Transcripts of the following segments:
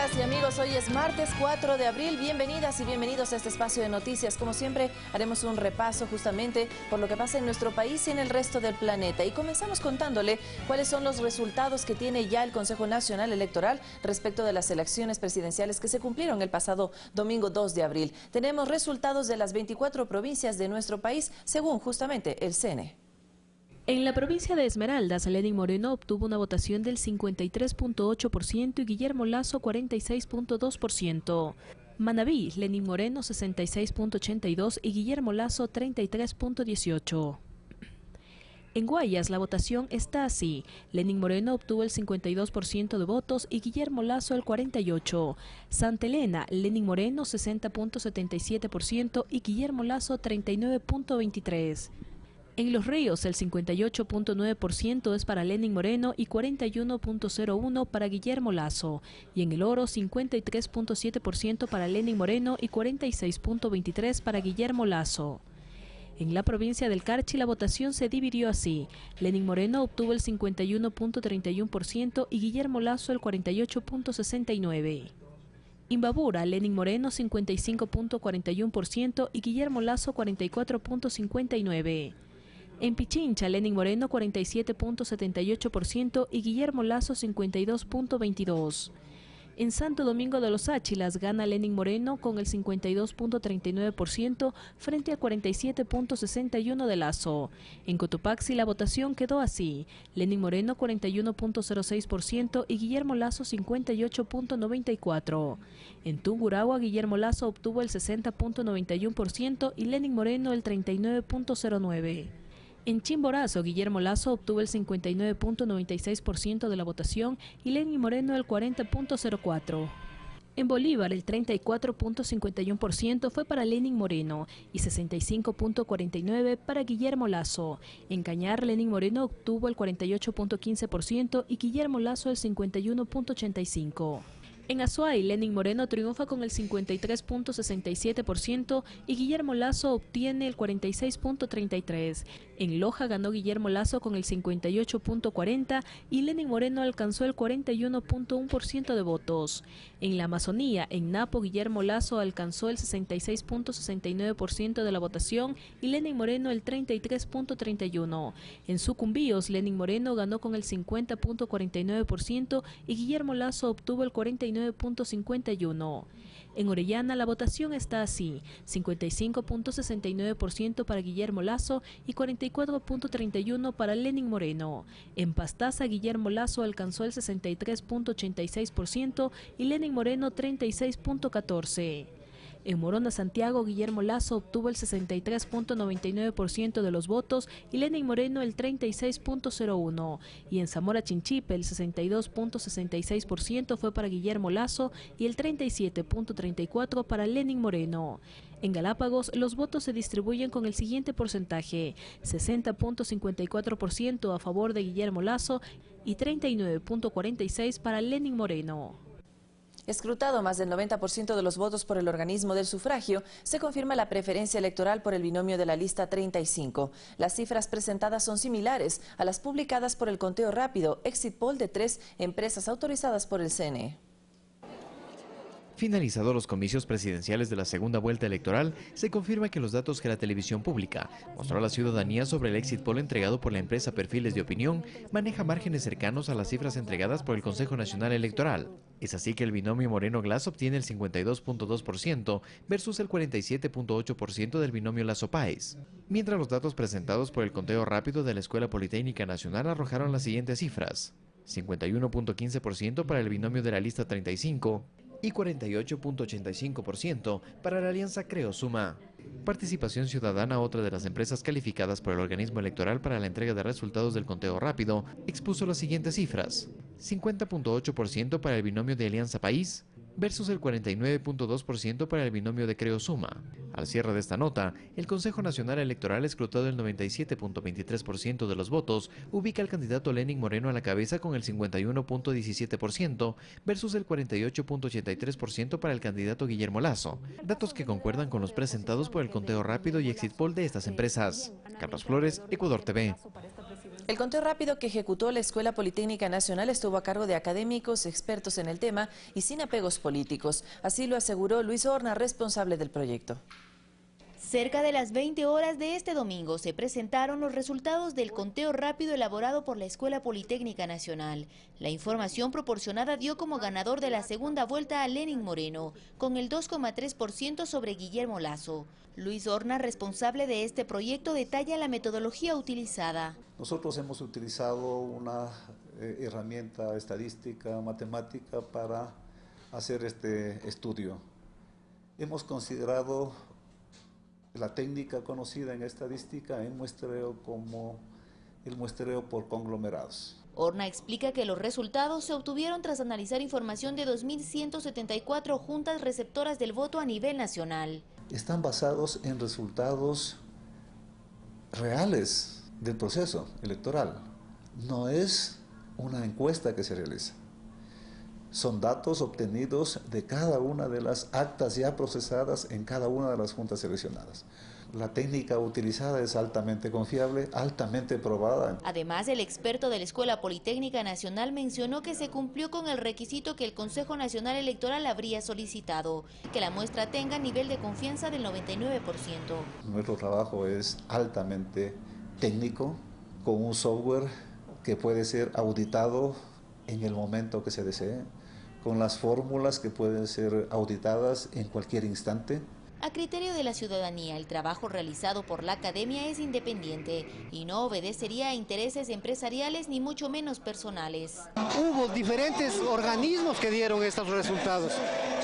Amigas y amigos, hoy es martes 4 de abril. Bienvenidas y bienvenidos a este espacio de noticias. Como siempre, haremos un repaso justamente por lo que pasa en nuestro país y en el resto del planeta. Y comenzamos contándole cuáles son los resultados que tiene ya el Consejo Nacional Electoral respecto de las elecciones presidenciales que se cumplieron el pasado domingo 2 de abril. Tenemos resultados de las 24 provincias de nuestro país, según justamente el CNE. En la provincia de Esmeraldas, Lenín Moreno obtuvo una votación del 53.8% y Guillermo Lasso 46.2%. Manabí, Lenín Moreno 66.82% y Guillermo Lasso 33.18%. En Guayas, la votación está así. Lenín Moreno obtuvo el 52% de votos y Guillermo Lasso el 48%. Santa Elena, Lenín Moreno 60.77% y Guillermo Lasso 39.23%. En Los Ríos, el 58.9% es para Lenín Moreno y 41.01% para Guillermo Lasso. Y en El Oro, 53.7% para Lenín Moreno y 46.23% para Guillermo Lasso. En la provincia del Carchi, la votación se dividió así. Lenín Moreno obtuvo el 51.31% y Guillermo Lasso el 48.69%. Imbabura, Lenín Moreno 55.41% y Guillermo Lasso 44.59%. En Pichincha, Lenín Moreno 47.78% y Guillermo Lasso 52.22%. En Santo Domingo de los Áchilas gana Lenín Moreno con el 52.39% frente al 47.61% de Lasso. En Cotopaxi la votación quedó así: Lenín Moreno 41.06% y Guillermo Lasso 58.94%. En Tungurahua, Guillermo Lasso obtuvo el 60.91% y Lenín Moreno el 39.09%. En Chimborazo, Guillermo Lasso obtuvo el 59.96% de la votación y Lenín Moreno el 40.04%. En Bolívar, el 34.51% fue para Lenín Moreno y 65.49% para Guillermo Lasso. En Cañar, Lenín Moreno obtuvo el 48.15% y Guillermo Lasso el 51.85%. En Azuay, Lenín Moreno triunfa con el 53.67% y Guillermo Lasso obtiene el 46.33%. En Loja ganó Guillermo Lasso con el 58.40% y Lenín Moreno alcanzó el 41.1% de votos. En la Amazonía, en Napo, Guillermo Lasso alcanzó el 66.69% de la votación y Lenín Moreno el 33.31%. En Sucumbíos, Lenín Moreno ganó con el 50.49% y Guillermo Lasso obtuvo el 49.51%. En Orellana la votación está así: 55.69% para Guillermo Lasso y 44.31% para Lenín Moreno. En Pastaza, Guillermo Lasso alcanzó el 63.86% y Lenín Moreno 36.14%. En Morona, Santiago, Guillermo Lasso obtuvo el 63.99% de los votos y Lenín Moreno el 36.01%. Y en Zamora Chinchipe el 62.66% fue para Guillermo Lasso y el 37.34% para Lenín Moreno. En Galápagos los votos se distribuyen con el siguiente porcentaje: 60.54% a favor de Guillermo Lasso y 39.46% para Lenín Moreno. Escrutado más del 90% de los votos por el organismo del sufragio, se confirma la preferencia electoral por el binomio de la lista 35. Las cifras presentadas son similares a las publicadas por el conteo rápido Exit Poll de 3 empresas autorizadas por el CNE. Finalizados los comicios presidenciales de la segunda vuelta electoral, se confirma que los datos que la televisión pública mostró a la ciudadanía sobre el exit poll entregado por la empresa Perfiles de Opinión maneja márgenes cercanos a las cifras entregadas por el Consejo Nacional Electoral. Es así que el binomio Moreno-Glass obtiene el 52.2% versus el 47.8% del binomio Lasso-Páez. Mientras los datos presentados por el conteo rápido de la Escuela Politécnica Nacional arrojaron las siguientes cifras: 51.15% para el binomio de la lista 35, y 48.85% para la alianza Creo Suma. Participación Ciudadana, otra de las empresas calificadas por el organismo electoral para la entrega de resultados del conteo rápido, expuso las siguientes cifras: 50.8% para el binomio de Alianza País versus el 49.2% para el binomio de Creo Suma. Al cierre de esta nota, el Consejo Nacional Electoral, escrutado el 97.23% de los votos, ubica al candidato Lenín Moreno a la cabeza con el 51.17% versus el 48.83% para el candidato Guillermo Lasso, datos que concuerdan con los presentados por el conteo rápido y Exit Poll de estas empresas. Carlos Flores, Ecuador TV. El conteo rápido que ejecutó la Escuela Politécnica Nacional estuvo a cargo de académicos, expertos en el tema y sin apegos políticos. Así lo aseguró Luis Horna, responsable del proyecto. Cerca de las 20 horas de este domingo se presentaron los resultados del conteo rápido elaborado por la Escuela Politécnica Nacional. La información proporcionada dio como ganador de la segunda vuelta a Lenin Moreno, con el 2,3% sobre Guillermo Lasso. Luis Horna, responsable de este proyecto, detalla la metodología utilizada. Nosotros hemos utilizado una herramienta estadística, matemática para hacer este estudio. Hemos considerado la técnica conocida en estadística en muestreo como el muestreo por conglomerados. Horna explica que los resultados se obtuvieron tras analizar información de 2.174 juntas receptoras del voto a nivel nacional. Están basados en resultados reales del proceso electoral. No es una encuesta que se realiza. Son datos obtenidos de cada una de las actas ya procesadas en cada una de las juntas seleccionadas. La técnica utilizada es altamente confiable, altamente probada. Además, el experto de la Escuela Politécnica Nacional mencionó que se cumplió con el requisito que el Consejo Nacional Electoral habría solicitado, que la muestra tenga nivel de confianza del 99%. Nuestro trabajo es altamente técnico, con un software que puede ser auditado en el momento que se desee, con las fórmulas que pueden ser auditadas en cualquier instante. A criterio de la ciudadanía, el trabajo realizado por la academia es independiente y no obedecería a intereses empresariales ni mucho menos personales. Hubo diferentes organismos que dieron estos resultados,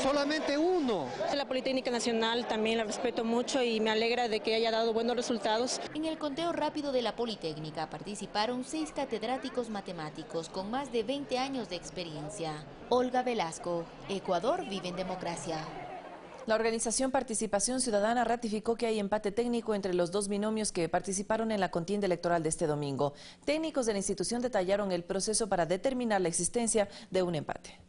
solamente uno. La Politécnica Nacional también la respeto mucho y me alegra de que haya dado buenos resultados. En el conteo rápido de la Politécnica participaron 6 catedráticos matemáticos con más de 20 años de experiencia. Olga Velasco, Ecuador vive en democracia. La organización Participación Ciudadana ratificó que hay empate técnico entre los dos binomios que participaron en la contienda electoral de este domingo. Técnicos de la institución detallaron el proceso para determinar la existencia de un empate.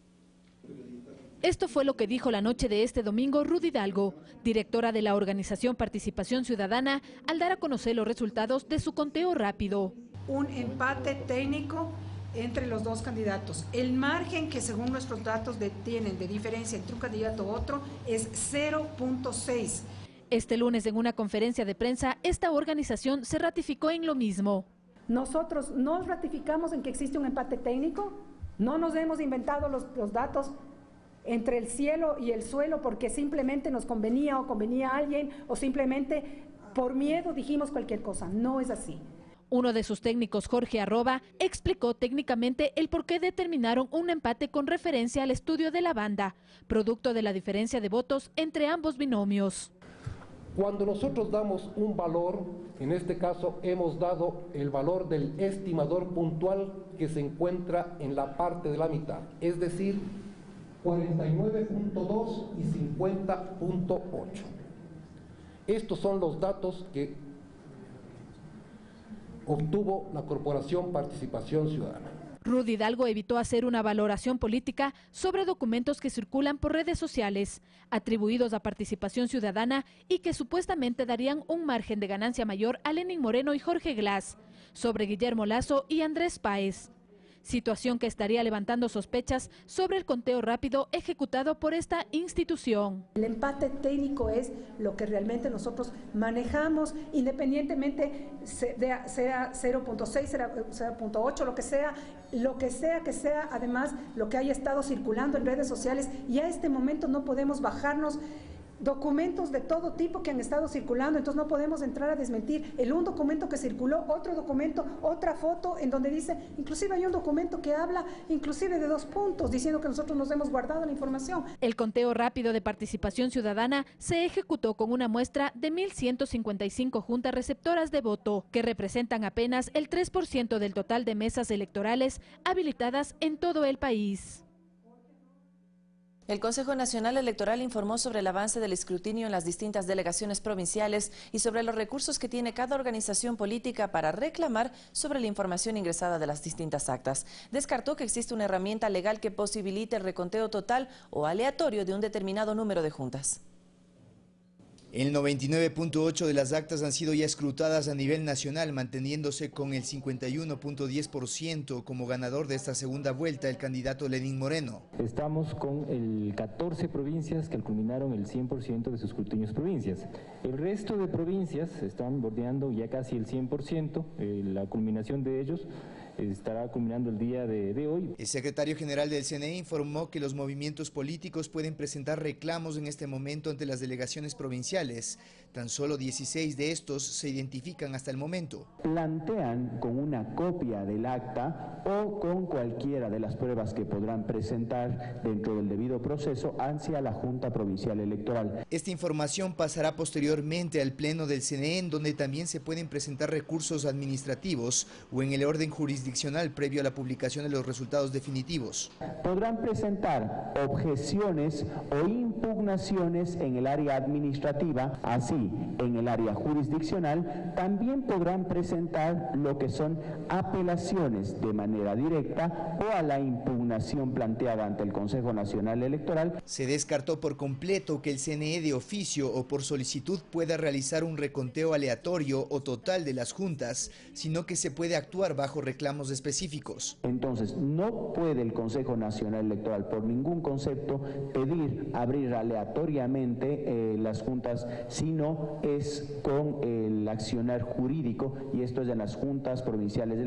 Esto fue lo que dijo la noche de este domingo Rudy Hidalgo, directora de la organización Participación Ciudadana, al dar a conocer los resultados de su conteo rápido. Un empate técnico entre los dos candidatos. El margen que según nuestros datos tienen de diferencia entre un candidato u otro es 0.6. Este lunes en una conferencia de prensa, esta organización se ratificó en lo mismo. Nosotros nos ratificamos en que existe un empate técnico, no nos hemos inventado los datos entre el cielo y el suelo porque simplemente nos convenía o convenía a alguien o simplemente por miedo dijimos cualquier cosa. No es así. Uno de sus técnicos, Jorge Arroba, explicó técnicamente el por qué determinaron un empate con referencia al estudio de la banda, producto de la diferencia de votos entre ambos binomios. Cuando nosotros damos un valor, en este caso hemos dado el valor del estimador puntual que se encuentra en la parte de la mitad, es decir, 49.2 y 50.8. Estos son los datos que obtuvo la Corporación Participación Ciudadana. Rudy Hidalgo evitó hacer una valoración política sobre documentos que circulan por redes sociales, atribuidos a Participación Ciudadana y que supuestamente darían un margen de ganancia mayor a Lenin Moreno y Jorge Glass, sobre Guillermo Lasso y Andrés Páez. Situación que estaría levantando sospechas sobre el conteo rápido ejecutado por esta institución. El empate técnico es lo que realmente nosotros manejamos, independientemente sea 0.6, 0.8, lo que sea, además lo que haya estado circulando en redes sociales, y a este momento no podemos bajarnos documentos de todo tipo que han estado circulando, entonces no podemos entrar a desmentir un documento que circuló, otro documento, otra foto en donde dice, inclusive hay un documento que habla inclusive de 2 puntos, diciendo que nosotros nos hemos guardado la información. El conteo rápido de Participación Ciudadana se ejecutó con una muestra de 1.155 juntas receptoras de voto, que representan apenas el 3% del total de mesas electorales habilitadas en todo el país. El Consejo Nacional Electoral informó sobre el avance del escrutinio en las distintas delegaciones provinciales y sobre los recursos que tiene cada organización política para reclamar sobre la información ingresada de las distintas actas. Descartó que existe una herramienta legal que posibilite el reconteo total o aleatorio de un determinado número de juntas. El 99.8% de las actas han sido ya escrutadas a nivel nacional, manteniéndose con el 51.10% como ganador de esta segunda vuelta el candidato Lenín Moreno. Estamos con 14 provincias que culminaron el 100% de sus escrutinios provincias. El resto de provincias están bordeando ya casi el 100%, la culminación de ellos estará culminando el día de hoy. El secretario general del CNE informó que los movimientos políticos pueden presentar reclamos en este momento ante las delegaciones provinciales. Tan solo 16 de estos se identifican hasta el momento. Plantean con una copia del acta o con cualquiera de las pruebas que podrán presentar dentro del debido proceso hacia la Junta Provincial Electoral. Esta información pasará posteriormente al Pleno del CNE, en donde también se pueden presentar recursos administrativos o en el orden jurisdiccional previo a la publicación de los resultados definitivos. Podrán presentar objeciones o impugnaciones en el área administrativa, así en el área jurisdiccional también podrán presentar lo que son apelaciones de manera directa o a la impugnación planteada ante el Consejo Nacional Electoral. Se descartó por completo que el CNE de oficio o por solicitud pueda realizar un reconteo aleatorio o total de las juntas, sino que se puede actuar bajo reclamos específicos. Entonces, no puede el Consejo Nacional Electoral por ningún concepto pedir abrir aleatoriamente las juntas, sino es con el accionar jurídico, y esto es en las juntas provinciales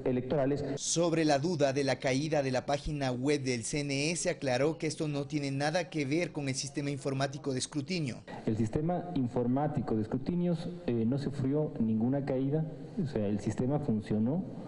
electorales. Sobre la duda de la caída de la página web del CNE, se aclaró que esto no tiene nada que ver con el sistema informático de escrutinio. El sistema informático de escrutinios no sufrió ninguna caída, o sea, el sistema funcionó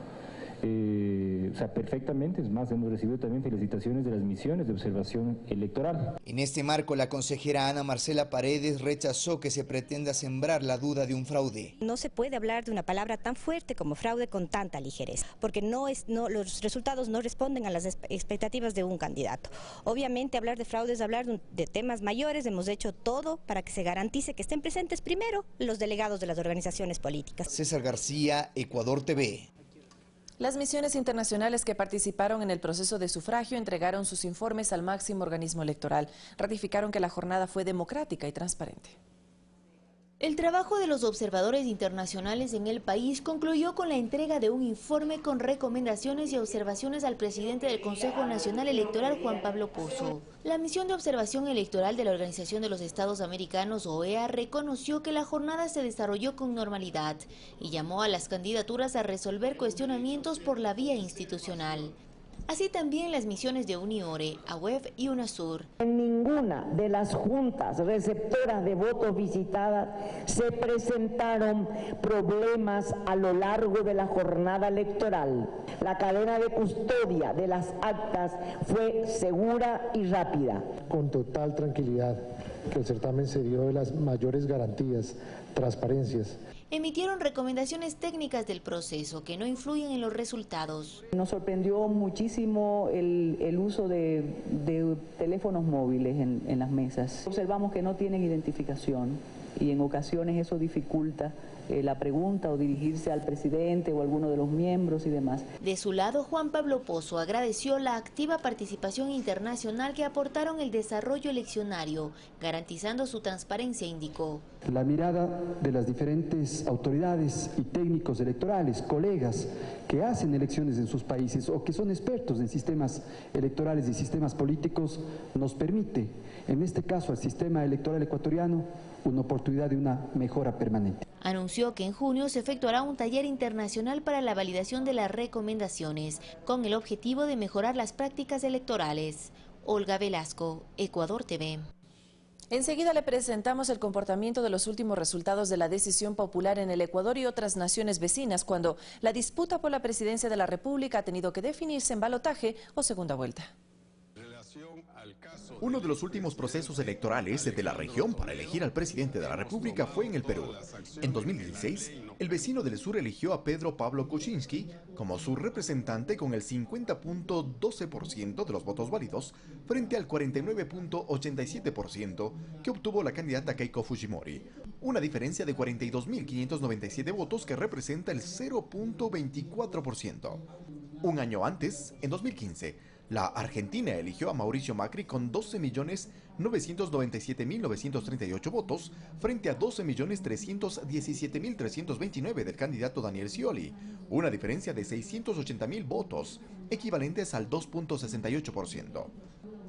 perfectamente. Es más, hemos recibido también felicitaciones de las misiones de observación electoral. En este marco, la consejera Ana Marcela Paredes rechazó que se pretenda sembrar la duda de un fraude. No se puede hablar de una palabra tan fuerte como fraude con tanta ligereza, porque los resultados no responden a las expectativas de un candidato. Obviamente, hablar de fraude es hablar de temas mayores. Hemos hecho todo para que se garantice que estén presentes primero los delegados de las organizaciones políticas. César García, Ecuador TV. Las misiones internacionales que participaron en el proceso de sufragio entregaron sus informes al máximo organismo electoral. Ratificaron que la jornada fue democrática y transparente. El trabajo de los observadores internacionales en el país concluyó con la entrega de un informe con recomendaciones y observaciones al presidente del Consejo Nacional Electoral, Juan Pablo Pozo. La misión de observación electoral de la Organización de los Estados Americanos, OEA, reconoció que la jornada se desarrolló con normalidad y llamó a las candidaturas a resolver cuestionamientos por la vía institucional. Así también las misiones de Uniore, AWEF y UNASUR. En ninguna de las juntas receptoras de votos visitadas se presentaron problemas a lo largo de la jornada electoral. La cadena de custodia de las actas fue segura y rápida. Con total tranquilidad, que el certamen se dio de las mayores garantías, transparencias. Emitieron recomendaciones técnicas del proceso que no influyen en los resultados. Nos sorprendió muchísimo el uso de teléfonos móviles en las mesas. Observamos que no tienen identificación y en ocasiones eso dificulta la pregunta o dirigirse al presidente o a alguno de los miembros y demás. De su lado, Juan Pablo Pozo agradeció la activa participación internacional que aportaron el desarrollo eleccionario, garantizando su transparencia, indicó. La mirada de las diferentes autoridades y técnicos electorales, colegas que hacen elecciones en sus países o que son expertos en sistemas electorales y sistemas políticos, nos permite, en este caso al sistema electoral ecuatoriano, una oportunidad de una mejora permanente. Anunció que en junio se efectuará un taller internacional para la validación de las recomendaciones, con el objetivo de mejorar las prácticas electorales. Olga Velasco, Ecuador TV. Enseguida le presentamos el comportamiento de los últimos resultados de la decisión popular en el Ecuador y otras naciones vecinas, cuando la disputa por la presidencia de la República ha tenido que definirse en balotaje o segunda vuelta. Uno de los últimos procesos electorales de la región para elegir al presidente de la República fue en el Perú. En 2016, el vecino del sur eligió a Pedro Pablo Kuczynski como su representante con el 50.12% de los votos válidos frente al 49.87% que obtuvo la candidata Keiko Fujimori. Una diferencia de 42.597 votos que representa el 0.24%. Un año antes, en 2015, La Argentina eligió a Mauricio Macri con 12.997.938 votos frente a 12.317.329 del candidato Daniel Scioli, una diferencia de 680.000 votos, equivalentes al 2.68%.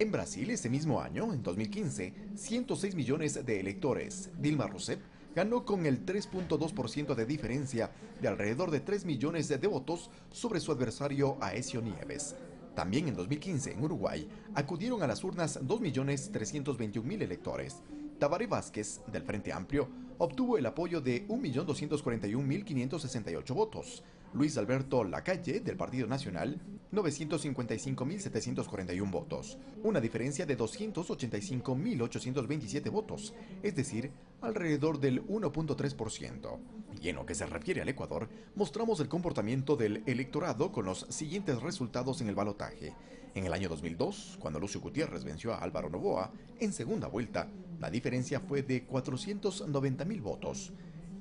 En Brasil, ese mismo año, en 2015, 106 millones de electores. Dilma Rousseff ganó con el 3.2% de diferencia de alrededor de 3 millones de votos sobre su adversario Aécio Nieves. También en 2015, en Uruguay, acudieron a las urnas 2.321.000 electores. Tabaré Vázquez, del Frente Amplio, obtuvo el apoyo de 1.241.568 votos. Luis Alberto Lacalle, del Partido Nacional, 955.741 votos, una diferencia de 285.827 votos, es decir, alrededor del 1.3%. Y en lo que se refiere al Ecuador, mostramos el comportamiento del electorado con los siguientes resultados en el balotaje. En el año 2002, cuando Lucio Gutiérrez venció a Álvaro Noboa, en segunda vuelta, la diferencia fue de 490.000 votos.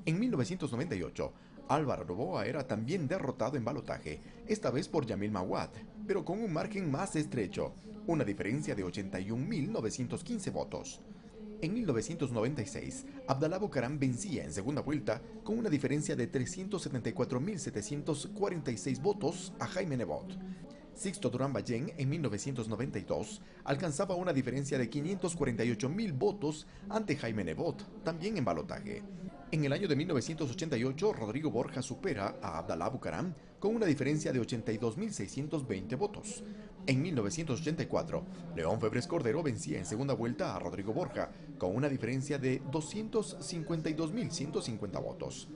En 1998, Álvaro Noboa era también derrotado en balotaje, esta vez por Yamil Mahuad, pero con un margen más estrecho, una diferencia de 81.915 votos. En 1996, Abdalá Bucaram vencía en segunda vuelta con una diferencia de 374.746 votos a Jaime Nebot. Sixto Durán Ballén, en 1992, alcanzaba una diferencia de 548.000 votos ante Jaime Nebot, también en balotaje. En el año de 1988, Rodrigo Borja supera a Abdalá Bucaram con una diferencia de 82.620 votos. En 1984, León Febres Cordero vencía en segunda vuelta a Rodrigo Borja con una diferencia de 252.150 votos.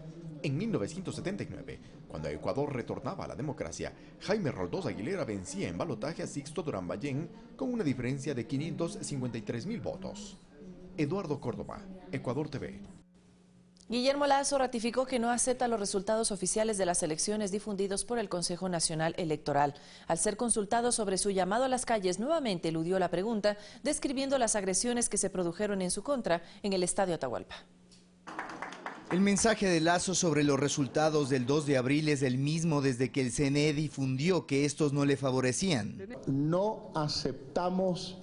En 1979, cuando Ecuador retornaba a la democracia, Jaime Roldós Aguilera vencía en balotaje a Sixto Durán Ballén con una diferencia de 553.000 votos. Eduardo Córdoba, Ecuador TV. Guillermo Lasso ratificó que no acepta los resultados oficiales de las elecciones difundidos por el Consejo Nacional Electoral. Al ser consultado sobre su llamado a las calles, nuevamente eludió la pregunta, describiendo las agresiones que se produjeron en su contra en el Estadio Atahualpa. El mensaje de Lasso sobre los resultados del 2 de abril es el mismo desde que el CNE difundió que estos no le favorecían. No aceptamos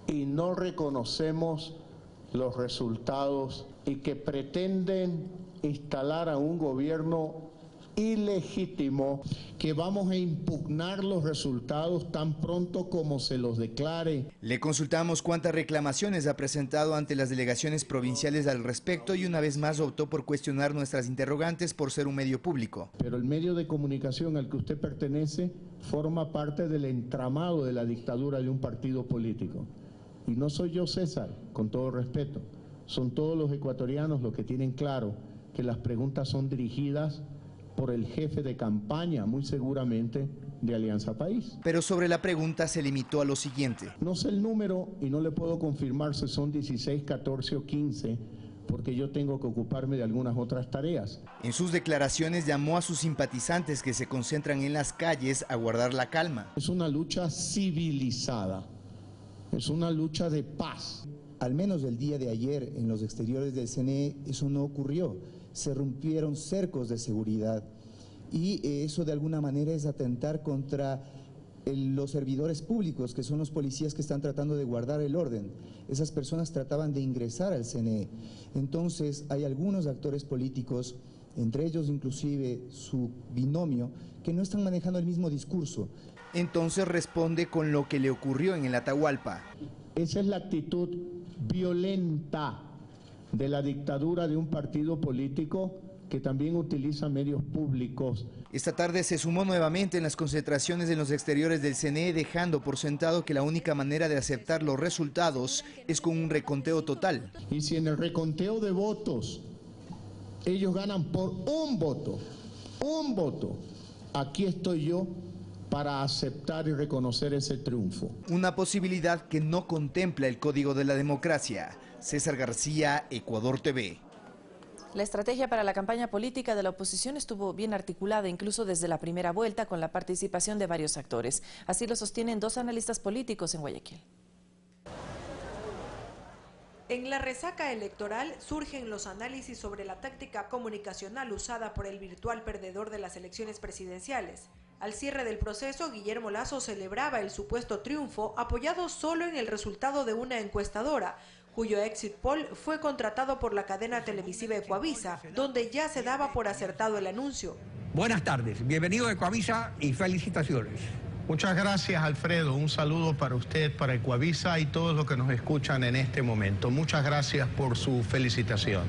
y no reconocemos los resultados y que pretenden instalar a un gobierno ilegítimo, que vamos a impugnar los resultados tan pronto como se los declare. Le consultamos cuántas reclamaciones ha presentado ante las delegaciones provinciales al respecto y una vez más optó por cuestionar nuestras interrogantes por ser un medio público. Pero el medio de comunicación al que usted pertenece forma parte del entramado de la dictadura de un partido político. Y no soy yo, César, con todo respeto. Son todos los ecuatorianos los que tienen claro que las preguntas son dirigidas por el jefe de campaña, muy seguramente, de Alianza País. Pero sobre la pregunta se limitó a lo siguiente. No sé el número y no le puedo confirmar si son 16, 14 o 15, porque yo tengo que ocuparme de algunas otras tareas. En sus declaraciones llamó a sus simpatizantes que se concentran en las calles a guardar la calma. Es una lucha civilizada, es una lucha de paz. Al menos el día de ayer en los exteriores del CNE eso no ocurrió. Se rompieron cercos de seguridad y eso de alguna manera es atentar contra los servidores públicos, que son los policías que están tratando de guardar el orden. Esas personas trataban de ingresar al CNE. Entonces hay algunos actores políticos, entre ellos inclusive su binomio, que no están manejando el mismo discurso. Entonces responde con lo que le ocurrió en el Atahualpa. Esa es la actitud violenta de la dictadura de un partido político que también utiliza medios públicos. Esta tarde se sumó nuevamente en las concentraciones en los exteriores del CNE, dejando por sentado que la única manera de aceptar los resultados es con un reconteo total. Y si en el reconteo de votos ellos ganan por un voto, aquí estoy yo para aceptar y reconocer ese triunfo. Una posibilidad que no contempla el Código de la Democracia. César García, Ecuador TV. La estrategia para la campaña política de la oposición estuvo bien articulada, incluso desde la primera vuelta, con la participación de varios actores. Así lo sostienen dos analistas políticos en Guayaquil. En la resaca electoral surgen los análisis sobre la táctica comunicacional usada por el virtual perdedor de las elecciones presidenciales. Al cierre del proceso, Guillermo Lasso celebraba el supuesto triunfo apoyado solo en el resultado de una encuestadora, cuyo exit poll fue contratado por la cadena televisiva Ecuavisa, donde ya se daba por acertado el anuncio. Buenas tardes, bienvenido a Ecuavisa y felicitaciones. Muchas gracias, Alfredo. Un saludo para usted, para Ecuavisa y todos los que nos escuchan en este momento. Muchas gracias por su felicitación.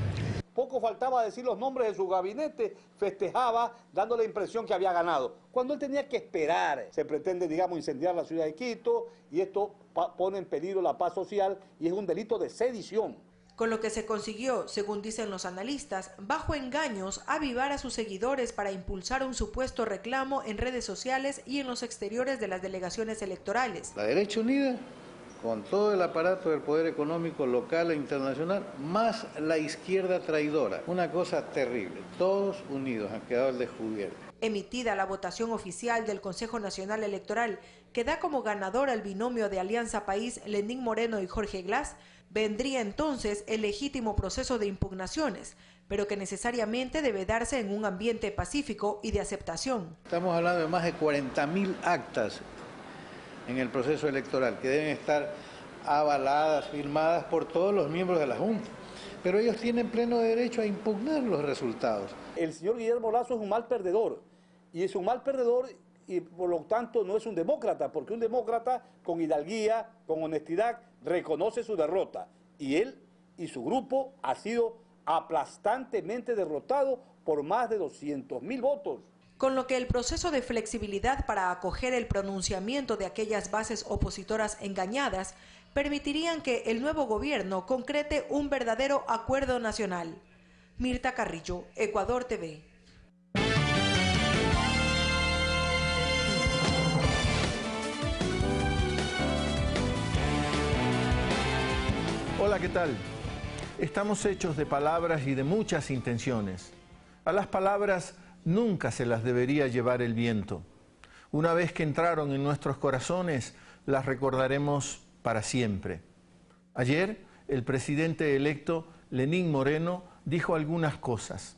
Poco faltaba decir los nombres de su gabinete, festejaba dando la impresión que había ganado, cuando él tenía que esperar. Se pretende, digamos, incendiar la ciudad de Quito y esto pone en peligro la paz social y es un delito de sedición. Con lo que se consiguió, según dicen los analistas, bajo engaños, avivar a sus seguidores para impulsar un supuesto reclamo en redes sociales y en los exteriores de las delegaciones electorales. La derecha unida, con todo el aparato del poder económico local e internacional, más la izquierda traidora. Una cosa terrible. Todos unidos han quedado al descubierto. Emitida la votación oficial del Consejo Nacional Electoral, que da como ganador al binomio de Alianza País Lenín Moreno y Jorge Glass, vendría entonces el legítimo proceso de impugnaciones, pero que necesariamente debe darse en un ambiente pacífico y de aceptación. Estamos hablando de más de 40.000 actas en el proceso electoral, que deben estar avaladas, firmadas por todos los miembros de la Junta. Pero ellos tienen pleno derecho a impugnar los resultados. El señor Guillermo Lasso es un mal perdedor, y es un mal perdedor y por lo tanto no es un demócrata, porque un demócrata con hidalguía, con honestidad, reconoce su derrota. Y él y su grupo ha sido aplastantemente derrotado por más de 200.000 votos. Con lo que el proceso de flexibilidad para acoger el pronunciamiento de aquellas bases opositoras engañadas permitirían que el nuevo gobierno concrete un verdadero acuerdo nacional. Mirta Carrillo, Ecuador TV. Hola, ¿qué tal? Estamos hechos de palabras y de muchas intenciones. A las palabras nunca se las debería llevar el viento. Una vez que entraron en nuestros corazones, las recordaremos para siempre. Ayer, el presidente electo Lenín Moreno dijo algunas cosas.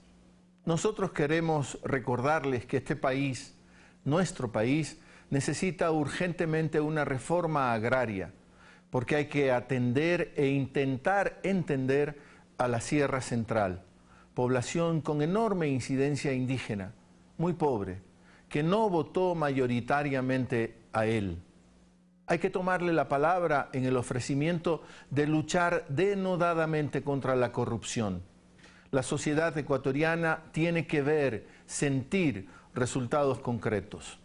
Nosotros queremos recordarles que este país, nuestro país, necesita urgentemente una reforma agraria, porque hay que atender e intentar entender a la Sierra Central, población con enorme incidencia indígena, muy pobre, que no votó mayoritariamente a él. Hay que tomarle la palabra en el ofrecimiento de luchar denodadamente contra la corrupción. La sociedad ecuatoriana tiene que ver, sentir resultados concretos.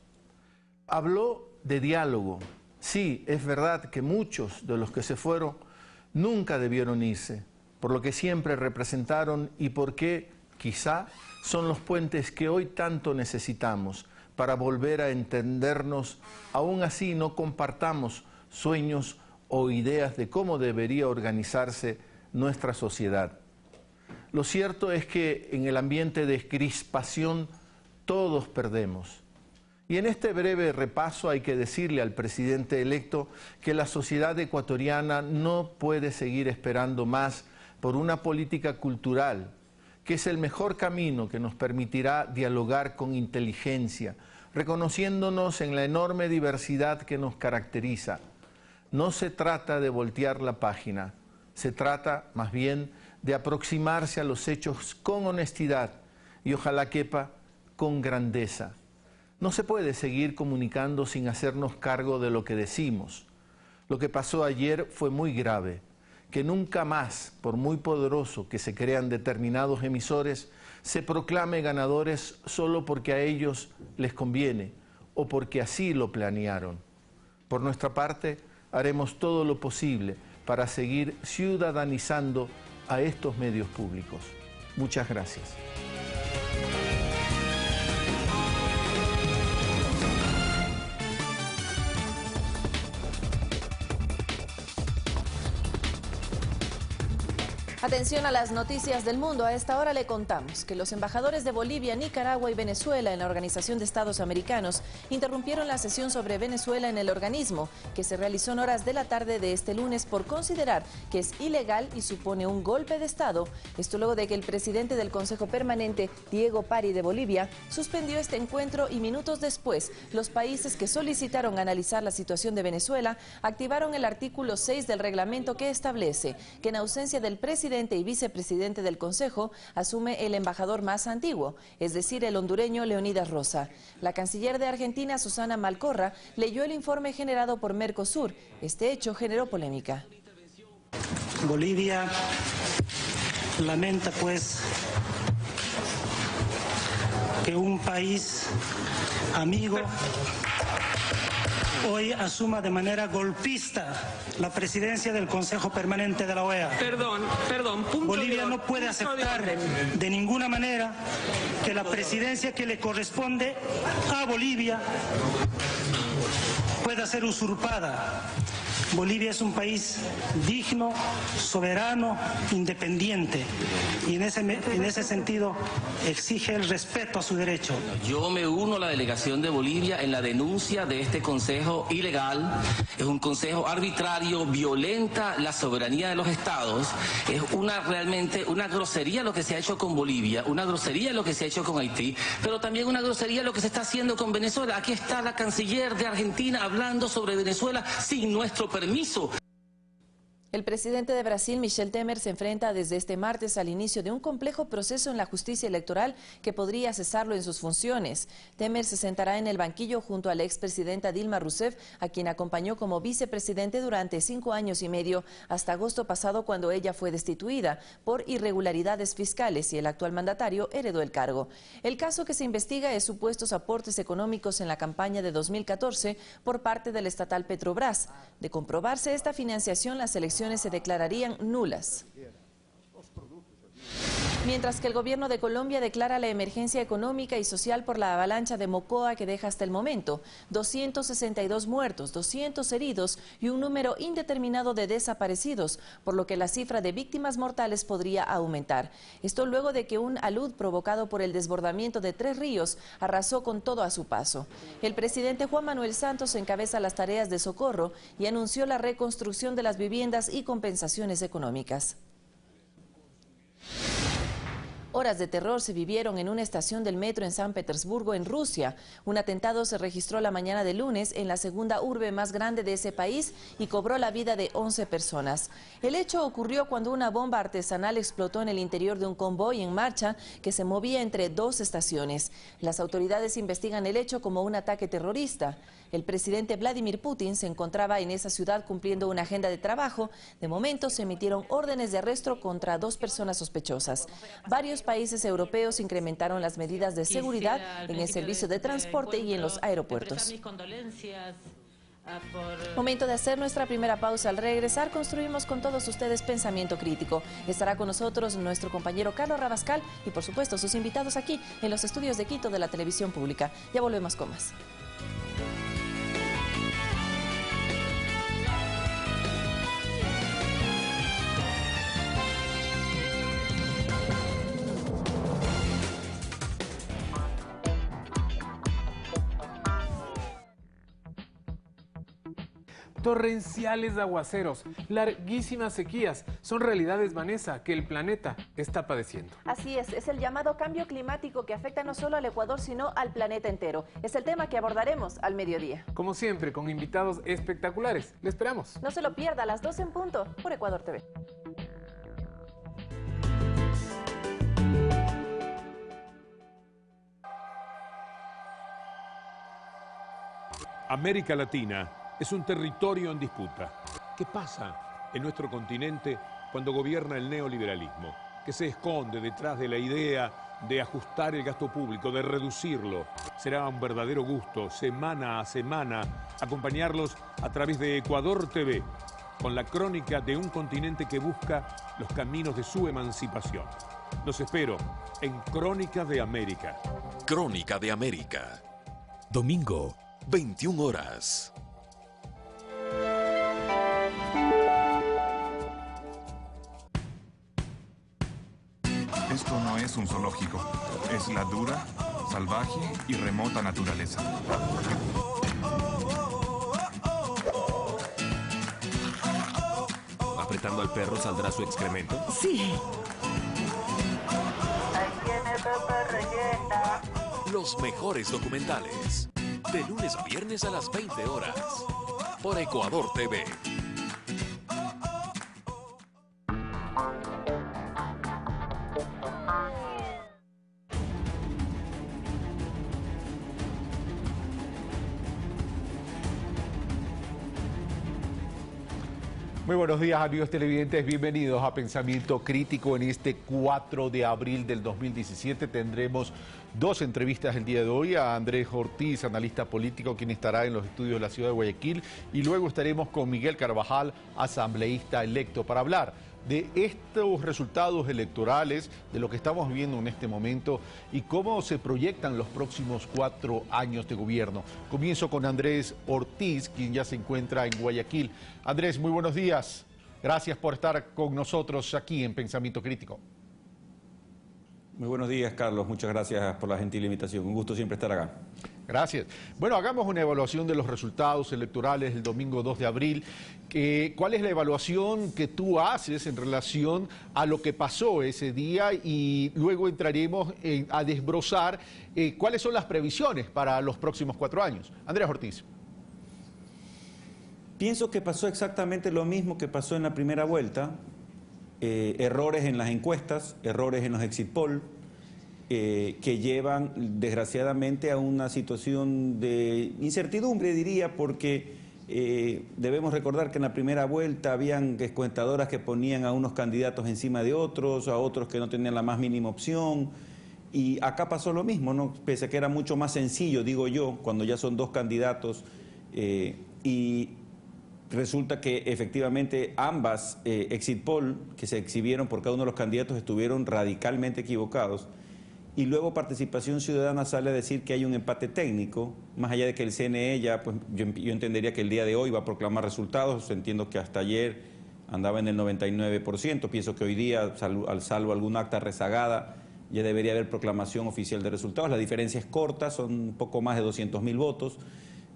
Habló de diálogo. Sí, es verdad que muchos de los que se fueron nunca debieron irse, por lo que siempre representaron y porque, quizá, son los puentes que hoy tanto necesitamos para volver a entendernos, aún así no compartamos sueños o ideas de cómo debería organizarse nuestra sociedad. Lo cierto es que en el ambiente de crispación todos perdemos. Y en este breve repaso hay que decirle al presidente electo que la sociedad ecuatoriana no puede seguir esperando más por una política cultural, que es el mejor camino que nos permitirá dialogar con inteligencia, reconociéndonos en la enorme diversidad que nos caracteriza. No se trata de voltear la página, se trata más bien de aproximarse a los hechos con honestidad y ojalá quepa con grandeza. No se puede seguir comunicando sin hacernos cargo de lo que decimos. Lo que pasó ayer fue muy grave. Que nunca más, por muy poderoso que se crean determinados emisores, se proclame ganadores solo porque a ellos les conviene o porque así lo planearon. Por nuestra parte, haremos todo lo posible para seguir ciudadanizando a estos medios públicos. Muchas gracias. Atención a las noticias del mundo. A esta hora le contamos que los embajadores de Bolivia, Nicaragua y Venezuela en la Organización de Estados Americanos interrumpieron la sesión sobre Venezuela en el organismo, que se realizó en horas de la tarde de este lunes por considerar que es ilegal y supone un golpe de Estado. Esto luego de que el presidente del Consejo Permanente, Diego Pari de Bolivia, suspendió este encuentro y minutos después, los países que solicitaron analizar la situación de Venezuela activaron el artículo 6 del reglamento que establece que en ausencia del presidente y vicepresidente del Consejo asume el embajador más antiguo, es decir, el hondureño Leonidas Rosa. La canciller de Argentina, Susana Malcorra, leyó el informe generado por Mercosur. Este hecho generó polémica. Bolivia lamenta pues que un país amigo hoy asuma de manera golpista la presidencia del Consejo Permanente de la OEA. Bolivia no puede aceptar de ninguna manera que la presidencia que le corresponde a Bolivia pueda ser usurpada. Bolivia es un país digno, soberano, independiente y en ese sentido exige el respeto a su derecho. Yo me uno a la delegación de Bolivia en la denuncia de este consejo ilegal. Es un consejo arbitrario, violenta la soberanía de los estados. Es realmente una grosería lo que se ha hecho con Bolivia, una grosería lo que se ha hecho con Haití, pero también una grosería lo que se está haciendo con Venezuela. Aquí está la canciller de Argentina hablando sobre Venezuela sin nuestro permiso. El presidente de Brasil, Michel Temer, se enfrenta desde este martes al inicio de un complejo proceso en la justicia electoral que podría cesarlo en sus funciones. Temer se sentará en el banquillo junto a la expresidenta Dilma Rousseff, a quien acompañó como vicepresidente durante 5 años y medio, hasta agosto pasado, cuando ella fue destituida por irregularidades fiscales y el actual mandatario heredó el cargo. El caso que se investiga es supuestos aportes económicos en la campaña de 2014 por parte del estatal Petrobras. De comprobarse esta financiación, las elecciones se declararían nulas. Mientras que el gobierno de Colombia declara la emergencia económica y social por la avalancha de Mocoa que deja hasta el momento 262 muertos, 200 heridos y un número indeterminado de desaparecidos, por lo que la cifra de víctimas mortales podría aumentar. Esto luego de que un alud provocado por el desbordamiento de 3 ríos arrasó con todo a su paso. El presidente Juan Manuel Santos encabeza las tareas de socorro y anunció la reconstrucción de las viviendas y compensaciones económicas. Horas de terror se vivieron en una estación del metro en San Petersburgo, en Rusia. Un atentado se registró la mañana de lunes en la segunda urbe más grande de ese país y cobró la vida de 11 personas. El hecho ocurrió cuando una bomba artesanal explotó en el interior de un convoy en marcha que se movía entre 2 estaciones. Las autoridades investigan el hecho como un ataque terrorista. El presidente Vladimir Putin se encontraba en esa ciudad cumpliendo una agenda de trabajo. De momento se emitieron órdenes de arresto contra 2 personas sospechosas. Varios países europeos incrementaron las medidas de seguridad en el servicio de transporte y en los aeropuertos. Momento de hacer nuestra primera pausa. Al regresar construimos con todos ustedes Pensamiento Crítico. Estará con nosotros nuestro compañero Carlos Rabascal y por supuesto sus invitados aquí en los estudios de Quito de la televisión pública. Ya volvemos con más. Torrenciales aguaceros, larguísimas sequías, son realidades, Vanessa, que el planeta está padeciendo. Así es el llamado cambio climático que afecta no solo al Ecuador, sino al planeta entero. Es el tema que abordaremos al mediodía. Como siempre, con invitados espectaculares. Le esperamos. No se lo pierda, a las 12 en punto, por Ecuador TV. América Latina es un territorio en disputa. ¿Qué pasa en nuestro continente cuando gobierna el neoliberalismo, que se esconde detrás de la idea de ajustar el gasto público, de reducirlo? Será un verdadero gusto, semana a semana, acompañarlos a través de Ecuador TV, con la crónica de un continente que busca los caminos de su emancipación. Los espero en Crónica de América. Crónica de América. Domingo, 21 horas. Esto no es un zoológico, es la dura, salvaje y remota naturaleza. ¿Apretando al perro saldrá su excremento? Sí. Los mejores documentales. De lunes a viernes a las 20 horas. Por Ecuador TV. Muy buenos días, amigos televidentes, bienvenidos a Pensamiento Crítico. En este 4 de abril del 2017 tendremos dos entrevistas el día de hoy: a Andrés Ortiz, analista político, quien estará en los estudios de la ciudad de Guayaquil, y luego estaremos con Miguel Carvajal, asambleísta electo, para hablar de estos resultados electorales, de lo que estamos viviendo en este momento y cómo se proyectan los próximos 4 años de gobierno. Comienzo con Andrés Ortiz, quien ya se encuentra en Guayaquil. Andrés, muy buenos días. Gracias por estar con nosotros aquí en Pensamiento Crítico. Muy buenos días, Carlos. Muchas gracias por la gentil invitación. Un gusto siempre estar acá. Gracias. Bueno, hagamos una evaluación de los resultados electorales el domingo 2 de abril. ¿Cuál es la evaluación que tú haces en relación a lo que pasó ese día? Y luego entraremos a desbrozar cuáles son las previsiones para los próximos 4 años. Andrés Ortiz. Pienso que pasó exactamente lo mismo que pasó en la primera vuelta. Errores en las encuestas, errores en los exit poll, que llevan desgraciadamente a una situación de incertidumbre, diría, porque debemos recordar que en la primera vuelta habían encuestadoras que ponían a unos candidatos encima de otros, a otros que no tenían la más mínima opción, y acá pasó lo mismo, ¿no? Pese a que era mucho más sencillo, digo yo, cuando ya son dos candidatos, y resulta que efectivamente ambas exit poll que se exhibieron por cada uno de los candidatos estuvieron radicalmente equivocados. Y luego Participación Ciudadana sale a decir que hay un empate técnico, más allá de que el CNE ya, pues yo entendería que el día de hoy va a proclamar resultados. Entiendo que hasta ayer andaba en el 99%, pienso que hoy día, al salvo algún acta rezagada, ya debería haber proclamación oficial de resultados. La diferencia es corta, son un poco más de 200.000 votos.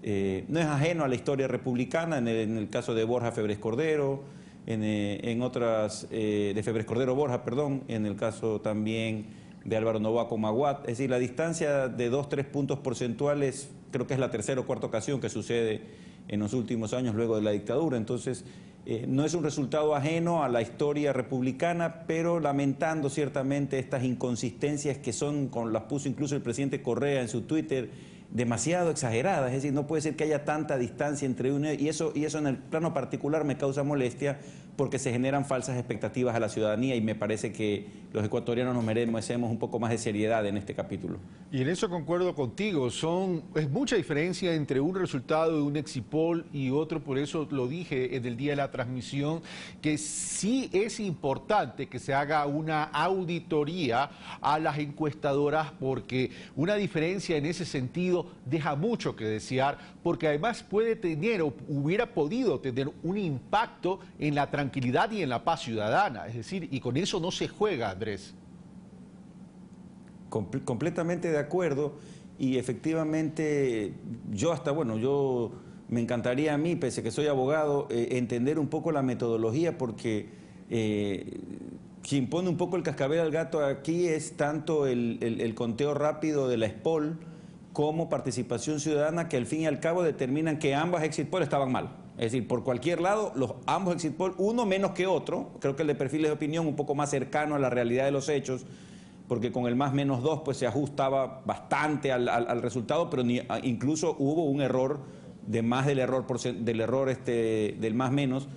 No es ajeno a la historia republicana, en el caso de Borja Febres Cordero, en otras, de Febres Cordero Borja, perdón, en el caso también de Álvaro Novoa con Maguad. Es decir, la distancia de 2-3 puntos porcentuales creo que es la tercera o cuarta ocasión que sucede en los últimos años luego de la dictadura. Entonces, no es un resultado ajeno a la historia republicana, pero lamentando ciertamente estas inconsistencias que son, las puso incluso el presidente Correa en su Twitter, demasiado exageradas. Es decir, no puede ser que haya tanta distancia entre uno y eso en el plano particular me causa molestia, porque se generan falsas expectativas a la ciudadanía, y me parece que los ecuatorianos nos merecemos un poco más de seriedad en este capítulo. Y en eso concuerdo contigo, es mucha diferencia entre un resultado de un exit poll y otro. Por eso lo dije en el día de la transmisión, que sí es importante que se haga una auditoría a las encuestadoras, porque una diferencia en ese sentido deja mucho que desear, porque además puede tener o hubiera podido tener un impacto en la tranquilidad y en la paz ciudadana. Es decir, y con eso no se juega, Andrés. Completamente de acuerdo, y efectivamente yo me encantaría a mí, pese a que soy abogado, entender un poco la metodología, porque quien pone un poco el cascabel al gato aquí es tanto el conteo rápido de la SPOL como Participación Ciudadana, que al fin y al cabo determinan que ambas exit poll estaban mal. Es decir, por cualquier lado, ambos exit poll, uno menos que otro, creo que el de perfiles de opinión un poco más cercano a la realidad de los hechos, porque con el +-2 pues se ajustaba bastante al resultado, pero incluso hubo un error de más del error del +-.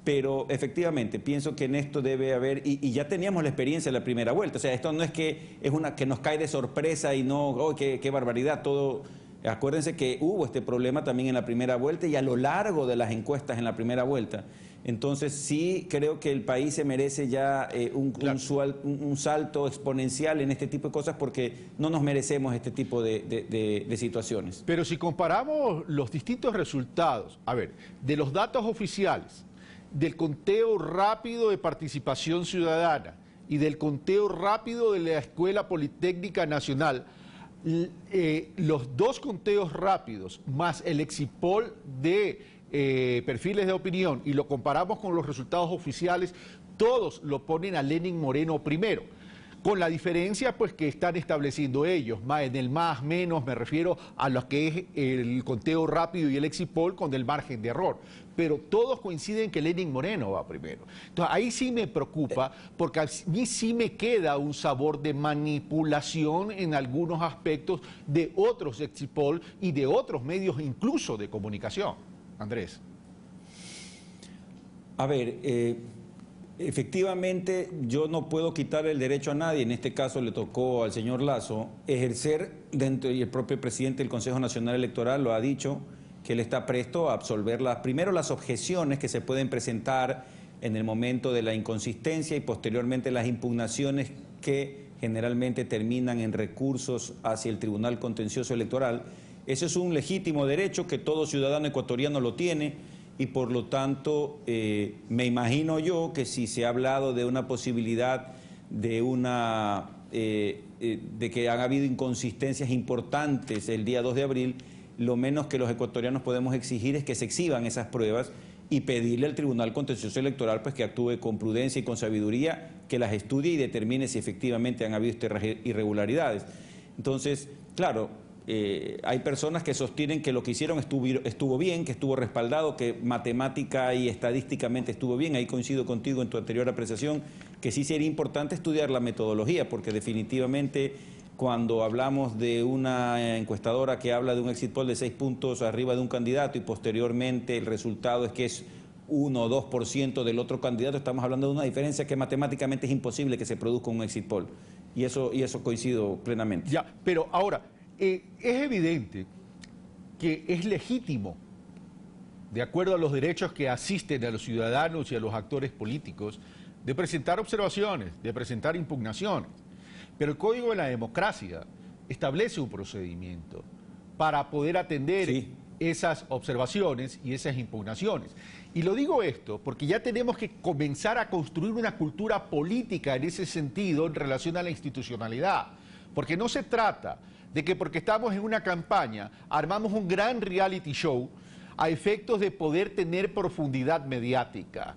Pero efectivamente pienso que en esto debe haber, y ya teníamos la experiencia de la primera vuelta, o sea, esto no es que que nos cae de sorpresa y no, oh, qué barbaridad, todo. Acuérdense que hubo este problema también en la primera vuelta y a lo largo de las encuestas en la primera vuelta. Entonces sí creo que el país se merece ya un salto exponencial en este tipo de cosas, porque no nos merecemos este tipo de situaciones. Pero si comparamos los distintos resultados, a ver, de los datos oficiales, del conteo rápido de Participación Ciudadana y del conteo rápido de la Escuela Politécnica Nacional, los dos conteos rápidos más el exit poll de perfiles de opinión y lo comparamos con los resultados oficiales, todos lo ponen a Lenín Moreno primero, con la diferencia pues que están estableciendo ellos, en el más, menos, me refiero a lo que es el conteo rápido y el exit poll con el margen de error, pero todos coinciden que Lenín Moreno va primero. Entonces ahí sí me preocupa, porque a mí sí me queda un sabor de manipulación en algunos aspectos de otros exit poll y de otros medios incluso de comunicación. Andrés. A ver, efectivamente, yo no puedo quitar el derecho a nadie, en este caso le tocó al señor Lasso, ejercer dentro, y el propio presidente del Consejo Nacional Electoral lo ha dicho, que él está presto a absolver primero las objeciones que se pueden presentar en el momento de la inconsistencia y posteriormente las impugnaciones que generalmente terminan en recursos hacia el Tribunal Contencioso Electoral. Ese es un legítimo derecho que todo ciudadano ecuatoriano lo tiene. Y por lo tanto, me imagino yo que si se ha hablado de una posibilidad de que han habido inconsistencias importantes el día 2 de abril, lo menos que los ecuatorianos podemos exigir es que se exhiban esas pruebas y pedirle al Tribunal Contencioso Electoral pues que actúe con prudencia y con sabiduría, que las estudie y determine si efectivamente han habido irregularidades. Entonces, claro, hay personas que sostienen que lo que hicieron estuvo bien, que estuvo respaldado, que matemática y estadísticamente estuvo bien. Ahí coincido contigo en tu anterior apreciación, que sí sería importante estudiar la metodología, porque definitivamente cuando hablamos de una encuestadora que habla de un exit poll de 6 puntos arriba de un candidato y posteriormente el resultado es que es 1 o 2% del otro candidato, estamos hablando de una diferencia que matemáticamente es imposible que se produzca un exit poll. Y eso coincido plenamente. Ya, pero ahora, es evidente que es legítimo, de acuerdo a los derechos que asisten a los ciudadanos y a los actores políticos, de presentar observaciones, de presentar impugnaciones. Pero el Código de la Democracia establece un procedimiento para poder atender esas observaciones y esas impugnaciones. Y lo digo esto porque ya tenemos que comenzar a construir una cultura política en ese sentido en relación a la institucionalidad. Porque no se trata de que porque estamos en una campaña armamos un gran reality show a efectos de poder tener profundidad mediática.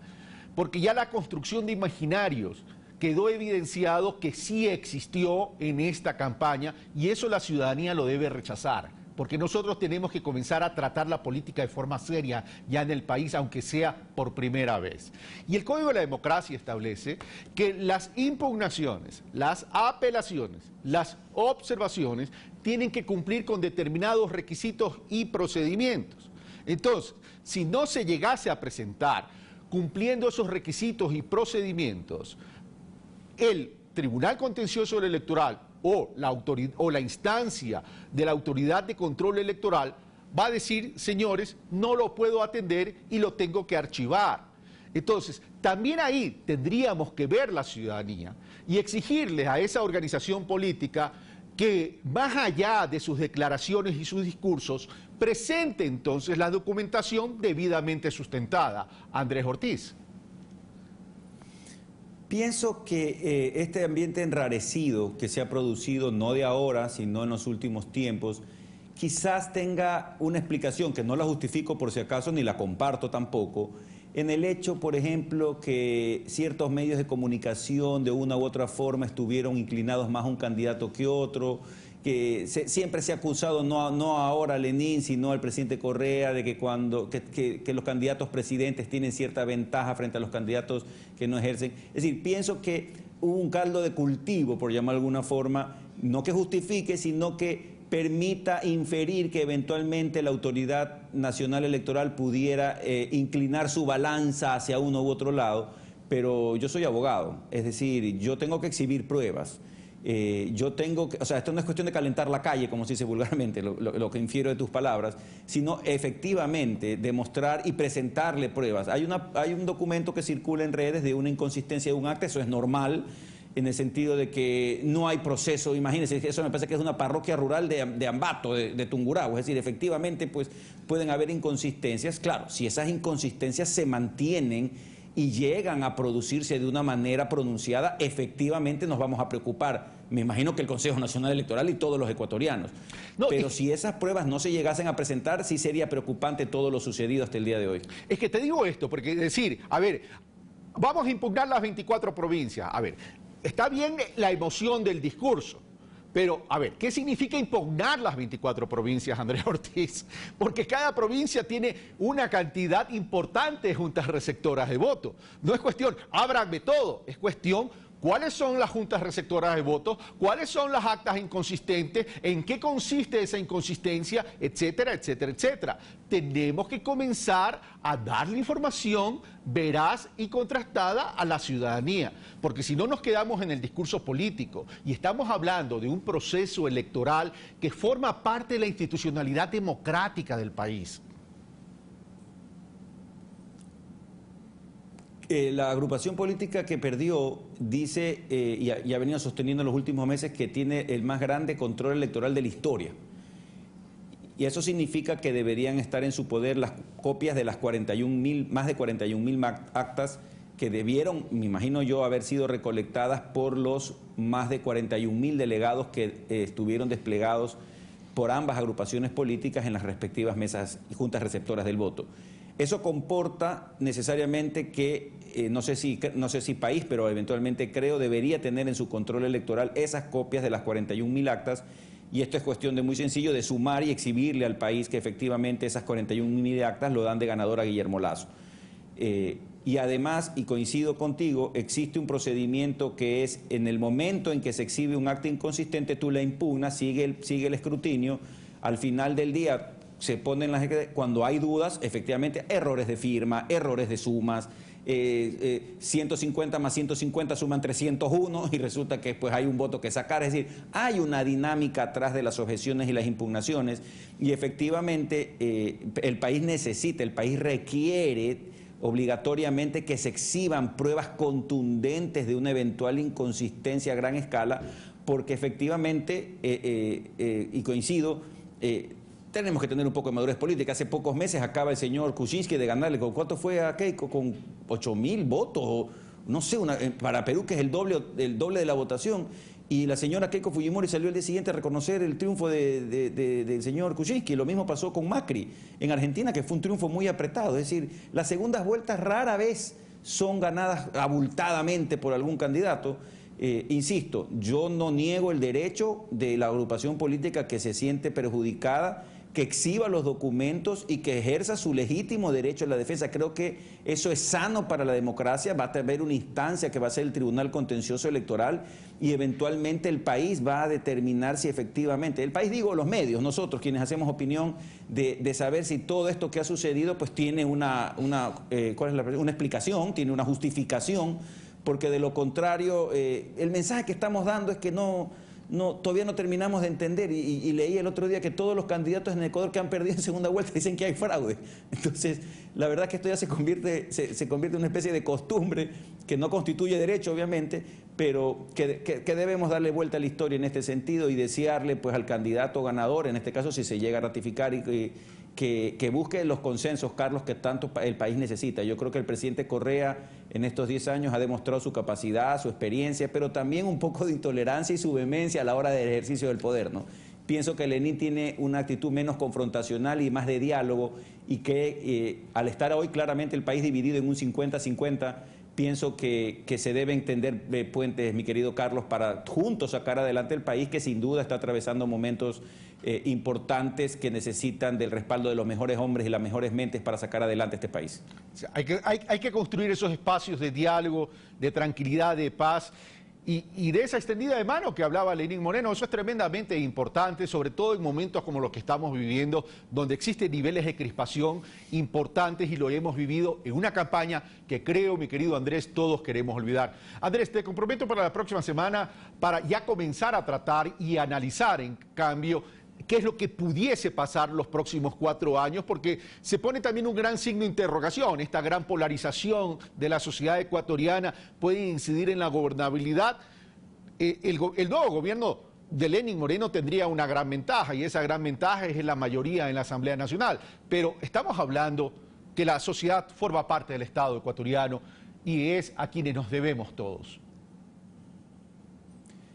Porque ya la construcción de imaginarios quedó evidenciado que sí existió en esta campaña y eso la ciudadanía lo debe rechazar. Porque nosotros tenemos que comenzar a tratar la política de forma seria ya en el país, aunque sea por primera vez. Y el Código de la Democracia establece que las impugnaciones, las apelaciones, las observaciones tienen que cumplir con determinados requisitos y procedimientos. Entonces, si no se llegase a presentar cumpliendo esos requisitos y procedimientos, el Tribunal Contencioso Electoral o la instancia de la Autoridad de Control Electoral va a decir, señores, no lo puedo atender y lo tengo que archivar. Entonces, también ahí tendríamos que ver la ciudadanía y exigirles a esa organización política que, más allá de sus declaraciones y sus discursos, presente entonces la documentación debidamente sustentada. Andrés Ortiz. Pienso que este ambiente enrarecido que se ha producido no de ahora, sino en los últimos tiempos, quizás tenga una explicación, que no la justifico por si acaso ni la comparto tampoco, en el hecho, por ejemplo, que ciertos medios de comunicación de una u otra forma estuvieron inclinados más a un candidato que otro, que siempre se ha acusado, no ahora a Lenín, sino al presidente Correa, de que los candidatos presidentes tienen cierta ventaja frente a los candidatos que no ejercen. Es decir, pienso que hubo un caldo de cultivo, por llamar de alguna forma, no que justifique, sino que permita inferir que eventualmente la Autoridad Nacional Electoral pudiera inclinar su balanza hacia uno u otro lado, pero yo soy abogado, es decir, yo tengo que exhibir pruebas. O sea, esto no es cuestión de calentar la calle, como se dice vulgarmente, lo que infiero de tus palabras, sino efectivamente demostrar y presentarle pruebas. Hay un documento que circula en redes de una inconsistencia de un acta, eso es normal, en el sentido de que no hay proceso. Imagínense, eso me parece que es una parroquia rural de Ambato, de Tungurahua, es decir, efectivamente pues pueden haber inconsistencias. Claro, si esas inconsistencias se mantienen y llegan a producirse de una manera pronunciada, efectivamente nos vamos a preocupar. Me imagino que el Consejo Nacional Electoral y todos los ecuatorianos. Pero si esas pruebas no se llegasen a presentar, sí sería preocupante todo lo sucedido hasta el día de hoy. Es que te digo esto, porque decir, a ver, vamos a impugnar las 24 provincias. A ver, está bien la emoción del discurso, pero, a ver, ¿qué significa impugnar las 24 provincias, Andrés Ortiz? Porque cada provincia tiene una cantidad importante de juntas receptoras de votos. No es cuestión, ábranme todo, es cuestión cuáles son las juntas receptoras de votos, cuáles son las actas inconsistentes, en qué consiste esa inconsistencia, etcétera, etcétera, etcétera. Tenemos que comenzar a darle información veraz y contrastada a la ciudadanía, porque si no nos quedamos en el discurso político y estamos hablando de un proceso electoral que forma parte de la institucionalidad democrática del país. La agrupación política que perdió dice, y ha venido sosteniendo en los últimos meses, que tiene el más grande control electoral de la historia. Y eso significa que deberían estar en su poder las copias de las más de 41.000 actas que debieron, me imagino yo, haber sido recolectadas por los más de 41.000 delegados que estuvieron desplegados por ambas agrupaciones políticas en las respectivas mesas y juntas receptoras del voto. Eso comporta necesariamente que, no sé si país, pero eventualmente creo, debería tener en su control electoral esas copias de las 41.000 actas, y esto es cuestión de muy sencillo, de sumar y exhibirle al país que efectivamente esas 41.000 actas lo dan de ganador a Guillermo Lasso. Y además, y coincido contigo, existe un procedimiento que es, en el momento en que se exhibe un acta inconsistente, tú la impugnas, sigue el escrutinio, al final del día se ponen cuando hay dudas, efectivamente, errores de firma, errores de sumas, 150 más 150 suman 301 y resulta que pues hay un voto que sacar. Es decir, hay una dinámica atrás de las objeciones y las impugnaciones, y efectivamente el país requiere obligatoriamente que se exhiban pruebas contundentes de una eventual inconsistencia a gran escala, porque efectivamente, y coincido, tenemos que tener un poco de madurez política. Hace pocos meses acaba el señor Kuczynski de ganarle, ¿con cuánto fue a Keiko? Con 8.000 votos, o no sé, para Perú, que es el doble de la votación. Y la señora Keiko Fujimori salió el día siguiente a reconocer el triunfo del señor Kuczynski. Lo mismo pasó con Macri en Argentina, que fue un triunfo muy apretado. Es decir, las segundas vueltas rara vez son ganadas abultadamente por algún candidato. Insisto, yo no niego el derecho de la agrupación política que se siente perjudicada, que exhiba los documentos y que ejerza su legítimo derecho a la defensa. Creo que eso es sano para la democracia. Va a haber una instancia que va a ser el Tribunal Contencioso Electoral, y eventualmente el país va a determinar si efectivamente, el país, digo, los medios, nosotros quienes hacemos opinión, de saber si todo esto que ha sucedido pues tiene una explicación, tiene una justificación, porque de lo contrario el mensaje que estamos dando es que todavía no terminamos de entender, y leí el otro día que todos los candidatos en Ecuador que han perdido en segunda vuelta dicen que hay fraude. Entonces, la verdad es que esto ya se convierte en una especie de costumbre que no constituye derecho, obviamente, pero que debemos darle vuelta a la historia en este sentido y desearle pues al candidato ganador, en este caso si se llega a ratificar, y que busque los consensos, Carlos, que tanto el país necesita. Yo creo que el presidente Correa en estos 10 años ha demostrado su capacidad, su experiencia, pero también un poco de intolerancia y su vehemencia a la hora del ejercicio del poder, ¿no? Pienso que Lenín tiene una actitud menos confrontacional y más de diálogo, y que al estar hoy claramente el país dividido en un 50-50, pienso que se deben tender puentes, mi querido Carlos, para juntos sacar adelante el país, que sin duda está atravesando momentos importantes que necesitan del respaldo de los mejores hombres y las mejores mentes para sacar adelante este país. Hay que construir esos espacios de diálogo, de tranquilidad, de paz, y de esa extendida de mano que hablaba Lenín Moreno. Eso es tremendamente importante, sobre todo en momentos como los que estamos viviendo, donde existen niveles de crispación importantes, y lo hemos vivido en una campaña que creo, mi querido Andrés, todos queremos olvidar. Andrés, te comprometo para la próxima semana para ya comenzar a tratar y analizar, en cambio, qué es lo que pudiese pasar los próximos 4 años, porque se pone también un gran signo de interrogación. Esta gran polarización de la sociedad ecuatoriana puede incidir en la gobernabilidad. El nuevo gobierno de Lenín Moreno tendría una gran ventaja, y esa gran ventaja es la mayoría en la Asamblea Nacional. Pero estamos hablando que la sociedad forma parte del Estado ecuatoriano, y es a quienes nos debemos todos.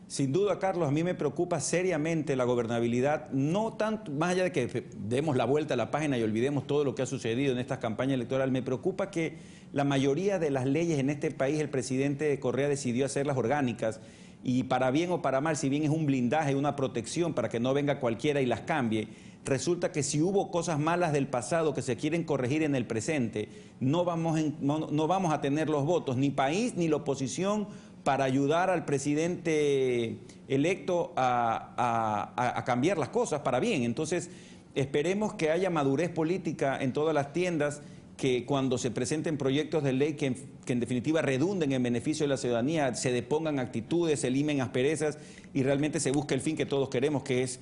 Sin duda, Carlos, a mí me preocupa seriamente la gobernabilidad, no tanto, más allá de que demos la vuelta a la página y olvidemos todo lo que ha sucedido en esta campaña electoral, me preocupa que la mayoría de las leyes en este país, el presidente Correa decidió hacerlas orgánicas, y para bien o para mal, si bien es un blindaje, una protección para que no venga cualquiera y las cambie, resulta que si hubo cosas malas del pasado que se quieren corregir en el presente, no vamos a tener los votos, ni país ni la oposición, para ayudar al presidente electo a cambiar las cosas para bien. Entonces, esperemos que haya madurez política en todas las tiendas, que cuando se presenten proyectos de ley que en definitiva redunden en beneficio de la ciudadanía, se depongan actitudes, se limen asperezas y realmente se busque el fin que todos queremos, que es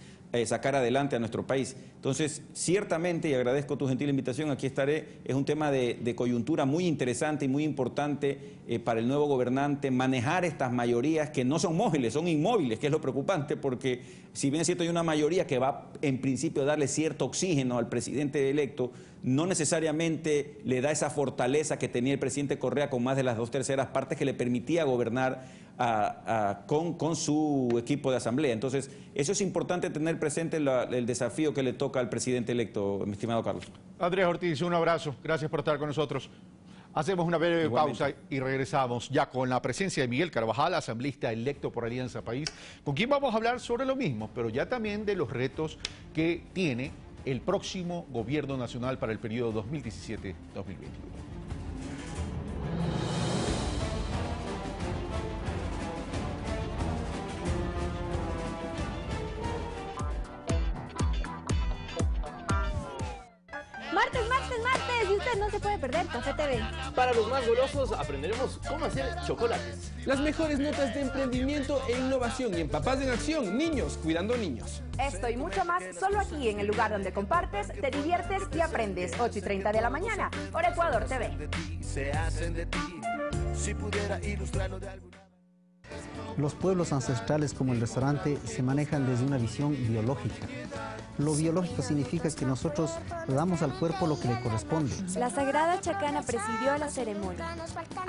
sacar adelante a nuestro país. Entonces, ciertamente, y agradezco tu gentil invitación, aquí estaré, es un tema de coyuntura muy interesante y muy importante para el nuevo gobernante, manejar estas mayorías que no son móviles, son inmóviles, que es lo preocupante, porque si bien es cierto hay una mayoría que va en principio a darle cierto oxígeno al presidente electo, no necesariamente le da esa fortaleza que tenía el presidente Correa con más de las 2/3 partes que le permitía gobernar con su equipo de asamblea. Entonces, eso es importante tener presente el desafío que le toca al presidente electo, mi estimado Carlos. Andrés Ortiz, un abrazo. Gracias por estar con nosotros. Hacemos una breve pausa y regresamos ya con la presencia de Miguel Carvajal, asambleísta electo por Alianza País, con quien vamos a hablar sobre lo mismo, pero ya también de los retos que tiene el próximo gobierno nacional para el periodo 2017-2021. Martes, y usted no se puede perder Café TV. Para los más golosos aprenderemos cómo hacer chocolates. Las mejores notas de emprendimiento e innovación y en Papás en Acción, niños cuidando niños. Esto y mucho más solo aquí en el lugar donde compartes, te diviertes y aprendes. 8:30 de la mañana, por Ecuador TV. Los pueblos ancestrales como el restaurante se manejan desde una visión biológica. Lo biológico significa que nosotros le damos al cuerpo lo que le corresponde. La Sagrada Chacana presidió la ceremonia.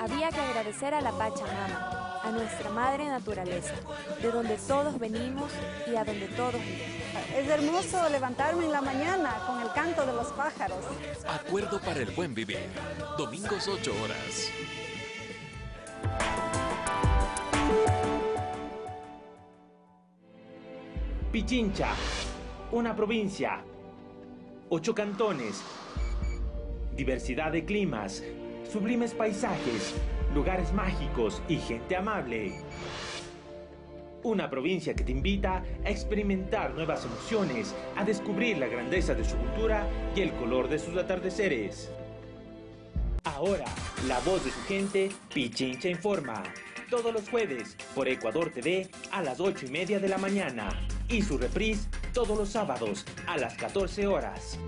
Había que agradecer a la Pachamama, a nuestra madre naturaleza, de donde todos venimos y a donde todos vivimos. Es hermoso levantarme en la mañana con el canto de los pájaros. Acuerdo para el buen vivir. Domingos 8 horas. Pichincha, una provincia, 8 cantones, diversidad de climas, sublimes paisajes, lugares mágicos y gente amable. Una provincia que te invita a experimentar nuevas emociones, a descubrir la grandeza de su cultura y el color de sus atardeceres. Ahora, la voz de su gente, Pichincha Informa. Todos los jueves por Ecuador TV a las 8:30 de la mañana. Y su reprise todos los sábados a las 14 horas.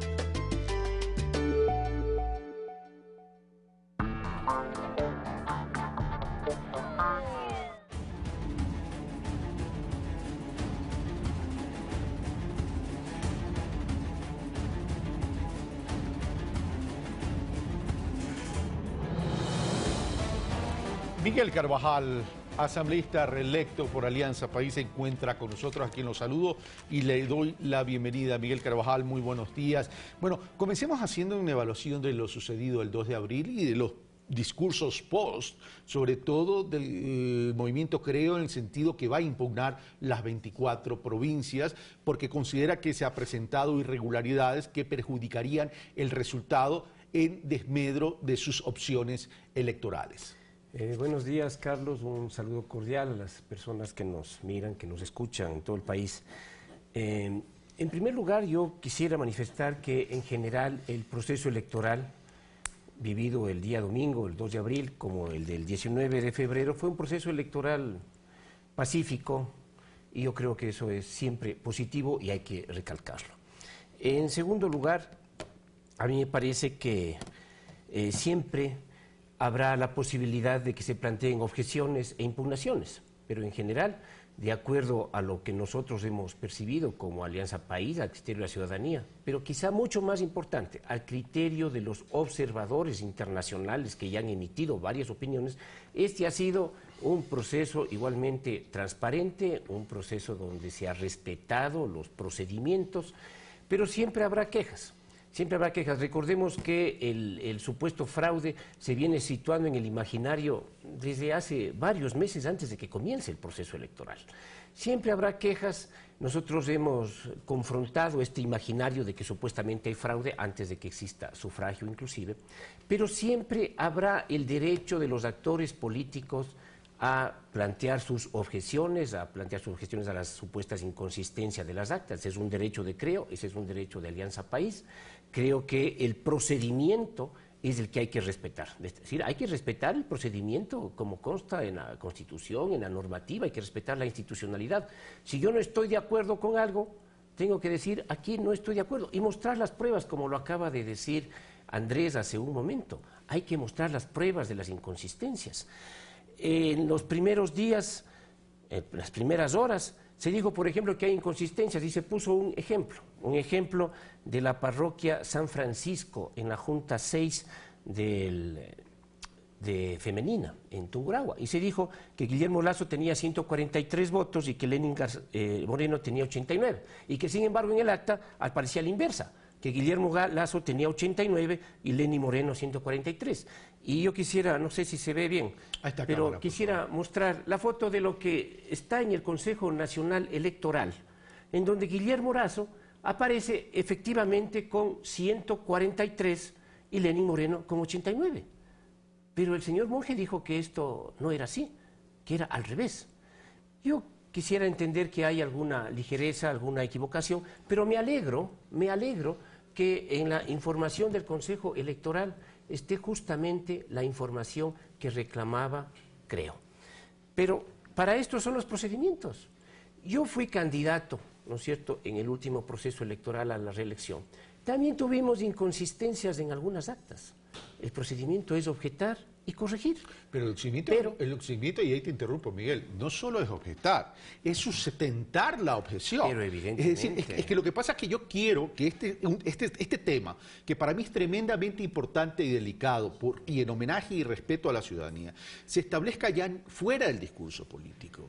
Miguel Carvajal, asambleísta reelecto por Alianza País, se encuentra con nosotros, a quien lo saludo y le doy la bienvenida. Miguel Carvajal, muy buenos días. Bueno, comencemos haciendo una evaluación de lo sucedido el 2 de abril y de los discursos post, sobre todo del movimiento Creo, en el sentido que va a impugnar las 24 provincias, porque considera que se han presentado irregularidades que perjudicarían el resultado en desmedro de sus opciones electorales. Buenos días, Carlos. Un saludo cordial a las personas que nos miran, que nos escuchan en todo el país. En primer lugar, yo quisiera manifestar que en general el proceso electoral vivido el día domingo, el 2 de abril, como el del 19 de febrero, fue un proceso electoral pacífico y yo creo que eso es siempre positivo y hay que recalcarlo. En segundo lugar, a mí me parece que siempre habrá la posibilidad de que se planteen objeciones e impugnaciones, pero en general de acuerdo a lo que nosotros hemos percibido como Alianza País, al criterio de la ciudadanía, pero quizá mucho más importante, al criterio de los observadores internacionales que ya han emitido varias opiniones. Este ha sido un proceso igualmente transparente, un proceso donde se ha respetado los procedimientos, pero siempre habrá quejas. Siempre habrá quejas. Recordemos que el supuesto fraude se viene situando en el imaginario desde hace varios meses antes de que comience el proceso electoral. Siempre habrá quejas. Nosotros hemos confrontado este imaginario de que supuestamente hay fraude antes de que exista sufragio inclusive, pero siempre habrá el derecho de los actores políticos a plantear sus objeciones, a las supuestas inconsistencias de las actas. Ese es un derecho de Creo, ese es un derecho de Alianza País. Creo que el procedimiento es el que hay que respetar. Es decir, hay que respetar el procedimiento como consta en la Constitución, en la normativa, hay que respetar la institucionalidad. Si yo no estoy de acuerdo con algo, tengo que decir aquí no estoy de acuerdo y mostrar las pruebas, como lo acaba de decir Andrés hace un momento. Hay que mostrar las pruebas de las inconsistencias. En los primeros días, en las primeras horas, se dijo, por ejemplo, que hay inconsistencias y se puso un ejemplo de la parroquia San Francisco en la Junta 6 de Femenina, en Tungurahua, y se dijo que Guillermo Lasso tenía 143 votos y que Lenín Moreno tenía 89, y que sin embargo en el acta aparecía la inversa, que Guillermo Lasso tenía 89 y Lenín Moreno 143. Y yo quisiera, no sé si se ve bien, pero cámara, quisiera mostrar la foto de lo que está en el Consejo Nacional Electoral, en donde Guillermo Lasso aparece efectivamente con 143 y Lenín Moreno con 89. Pero el señor Monge dijo que esto no era así, que era al revés. Yo quisiera entender que hay alguna ligereza, alguna equivocación, pero me alegro que en la información del Consejo Electoral esté justamente la información que reclamaba Creo. Pero para esto son los procedimientos. Yo fui candidato, ¿no es cierto?, en el último proceso electoral a la reelección. También tuvimos inconsistencias en algunas actas. El procedimiento es objetar y corregir. Pero el procedimiento, y ahí te interrumpo, Miguel, no solo es objetar, es sustentar la objeción. Pero evidentemente. Es decir, es que lo que pasa es que yo quiero que este tema, que para mí es tremendamente importante y delicado, y en homenaje y respeto a la ciudadanía, se establezca ya fuera del discurso político.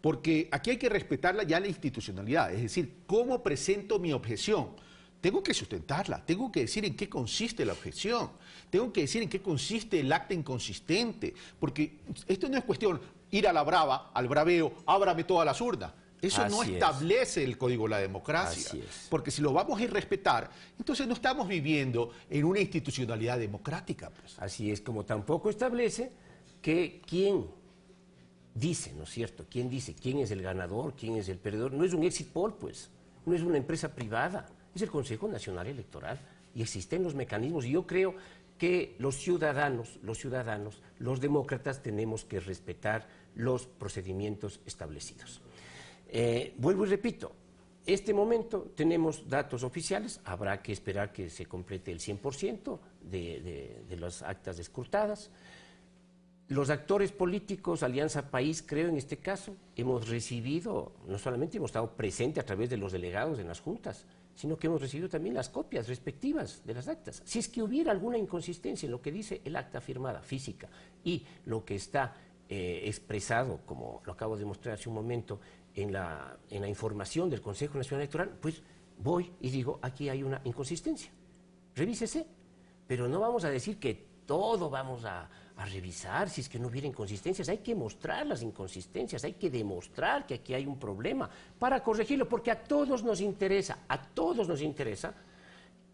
Porque aquí hay que respetar ya la institucionalidad, es decir, ¿cómo presento mi objeción? Tengo que sustentarla, tengo que decir en qué consiste la objeción, tengo que decir en qué consiste el acta inconsistente, porque esto no es cuestión ir a la brava, al braveo, ábrame todas las urnas. Eso no establece el código de la democracia, porque si lo vamos a ir respetar, entonces no estamos viviendo en una institucionalidad democrática. Pues. Así es, como tampoco establece que quién dice, ¿no es cierto?, quién dice quién es el ganador, quién es el perdedor, no es un exit poll, pues, no es una empresa privada. Es el Consejo Nacional Electoral y existen los mecanismos. Y yo creo que los ciudadanos, los demócratas tenemos que respetar los procedimientos establecidos. Vuelvo y repito, este momento tenemos datos oficiales, habrá que esperar que se complete el 100% de las actas escrutadas. Los actores políticos, Alianza País, creo en este caso, hemos recibido, no solamente hemos estado presentes a través de los delegados en las juntas, sino que hemos recibido también las copias respectivas de las actas. Si es que hubiera alguna inconsistencia en lo que dice el acta firmada, física, y lo que está expresado, como lo acabo de mostrar hace un momento, en la información del Consejo Nacional Electoral, pues voy y digo, aquí hay una inconsistencia. Revísese, pero no vamos a decir que todo vamos a revisar si es que no hubiera inconsistencias. Hay que mostrar las inconsistencias, hay que demostrar que aquí hay un problema para corregirlo, porque a todos nos interesa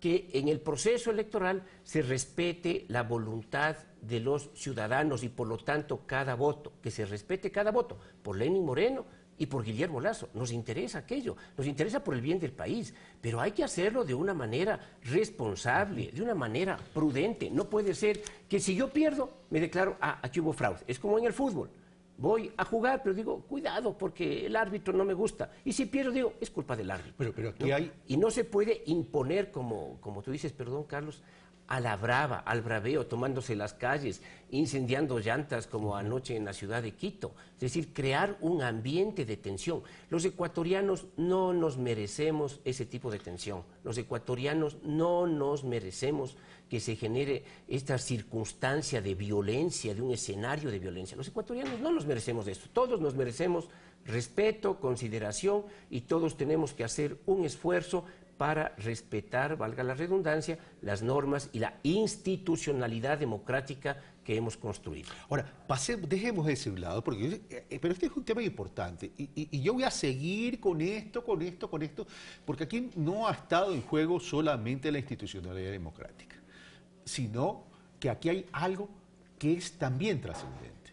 que en el proceso electoral se respete la voluntad de los ciudadanos y por lo tanto cada voto, que se respete cada voto por Lenín Moreno y por Guillermo Lasso. Nos interesa aquello, nos interesa por el bien del país, pero hay que hacerlo de una manera responsable, de una manera prudente. No puede ser que si yo pierdo, me declaro, aquí hubo fraude. Es como en el fútbol. Voy a jugar, pero digo, cuidado, porque el árbitro no me gusta. Y si pierdo, digo, es culpa del árbitro. Pero aquí hay... Y no se puede imponer, como tú dices, perdón, Carlos, a la brava, al braveo, tomándose las calles, incendiando llantas como anoche en la ciudad de Quito. Es decir, crear un ambiente de tensión. Los ecuatorianos no nos merecemos ese tipo de tensión. Los ecuatorianos no nos merecemos que se genere esta circunstancia de violencia, de un escenario de violencia. Los ecuatorianos no nos merecemos esto. Todos nos merecemos respeto, consideración, y todos tenemos que hacer un esfuerzo para respetar, valga la redundancia, las normas y la institucionalidad democrática que hemos construido. Ahora, dejemos ese lado, porque, pero este es un tema importante, y yo voy a seguir con esto, porque aquí no ha estado en juego solamente la institucionalidad democrática, sino que aquí hay algo que es también trascendente,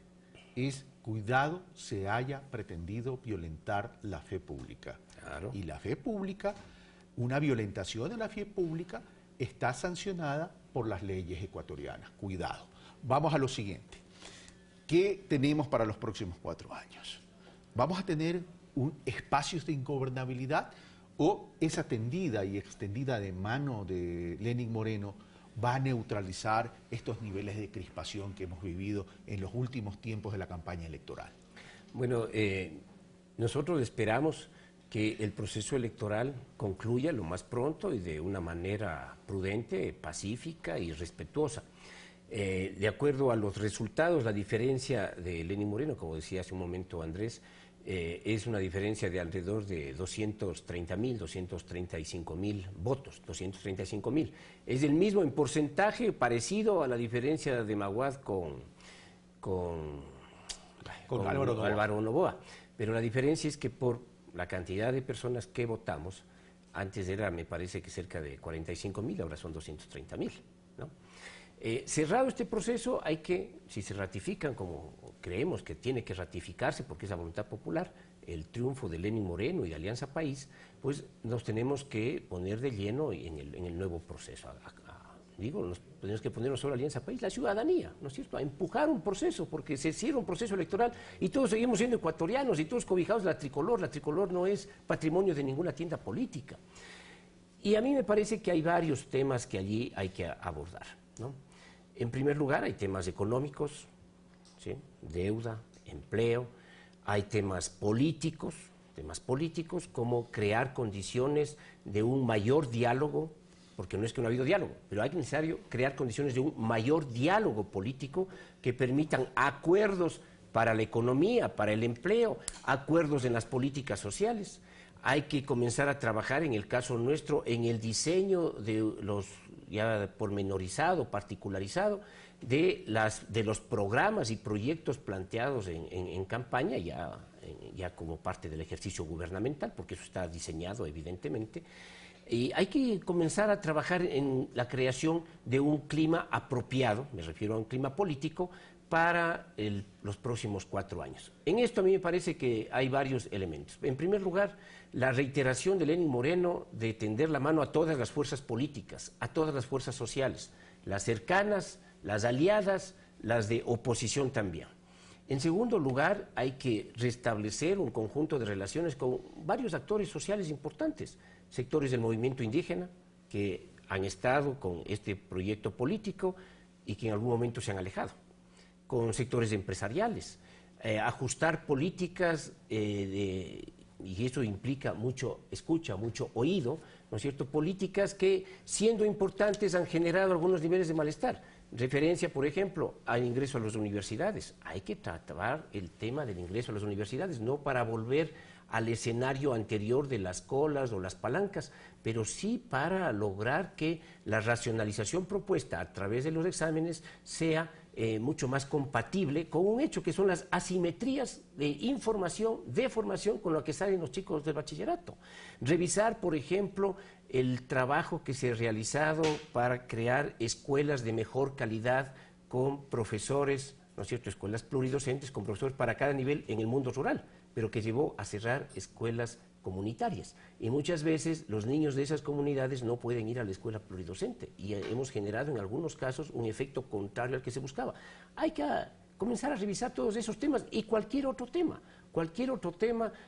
es cuidado se haya pretendido violentar la fe pública. Claro. Y la fe pública, una violentación de la fe pública está sancionada por las leyes ecuatorianas. Cuidado. Vamos a lo siguiente. ¿Qué tenemos para los próximos 4 años? ¿Vamos a tener espacios de ingobernabilidad o esa tendida y extendida de mano de Lenín Moreno va a neutralizar estos niveles de crispación que hemos vivido en los últimos tiempos de la campaña electoral? Bueno, nosotros esperamos que el proceso electoral concluya lo más pronto y de una manera prudente, pacífica y respetuosa. De acuerdo a los resultados, la diferencia de Lenín Moreno, como decía hace un momento Andrés, es una diferencia de alrededor de 230.000, 235.000 votos, 235.000. Es el mismo en porcentaje, parecido a la diferencia de Maguad con Álvaro Noboa. Pero la diferencia es que por la cantidad de personas que votamos, antes era, me parece que cerca de 45.000, ahora son 230.000, ¿no? Cerrado este proceso, hay que, si se ratifican como creemos que tiene que ratificarse, porque es la voluntad popular, el triunfo de Lenín Moreno y de Alianza País, pues nos tenemos que poner de lleno en el nuevo proceso. Nos tenemos que poner no solo Alianza País, la ciudadanía, ¿no es cierto?, a empujar un proceso, porque se cierra un proceso electoral y todos seguimos siendo ecuatorianos y todos cobijados de la tricolor no es patrimonio de ninguna tienda política. Y a mí me parece que hay varios temas que allí hay que abordar, ¿no? En primer lugar, hay temas económicos, ¿sí?, deuda, empleo, hay temas políticos como crear condiciones de un mayor diálogo, porque no es que no ha habido diálogo, pero hay necesario crear condiciones de un mayor diálogo político que permitan acuerdos para la economía, para el empleo, acuerdos en las políticas sociales. Hay que comenzar a trabajar, en el caso nuestro, en el diseño de los, ya pormenorizado, particularizado, de los programas y proyectos planteados en campaña, ya como parte del ejercicio gubernamental, porque eso está diseñado evidentemente. Y hay que comenzar a trabajar en la creación de un clima apropiado, me refiero a un clima político, para los próximos 4 años. En esto a mí me parece que hay varios elementos. En primer lugar, la reiteración de Lenín Moreno de tender la mano a todas las fuerzas políticas, a todas las fuerzas sociales, las cercanas, las aliadas, las de oposición también. En segundo lugar, hay que restablecer un conjunto de relaciones con varios actores sociales importantes, sectores del movimiento indígena que han estado con este proyecto político y que en algún momento se han alejado, con sectores empresariales, ajustar políticas y eso implica mucho escucha, mucho oído, ¿no es cierto?, políticas que, siendo importantes, han generado algunos niveles de malestar. Referencia, por ejemplo, al ingreso a las universidades. Hay que tratar el tema del ingreso a las universidades, no para volver al escenario anterior de las colas o las palancas, pero sí para lograr que la racionalización propuesta a través de los exámenes sea mucho más compatible con un hecho que son las asimetrías de información, de formación con lo que salen los chicos del bachillerato. Revisar, por ejemplo, el trabajo que se ha realizado para crear escuelas de mejor calidad con profesores, ¿no es cierto?, escuelas pluridocentes con profesores para cada nivel en el mundo rural, pero que llevó a cerrar escuelas comunitarias. Y muchas veces los niños de esas comunidades no pueden ir a la escuela pluridocente y hemos generado en algunos casos un efecto contrario al que se buscaba. Hay que comenzar a revisar todos esos temas y cualquier otro tema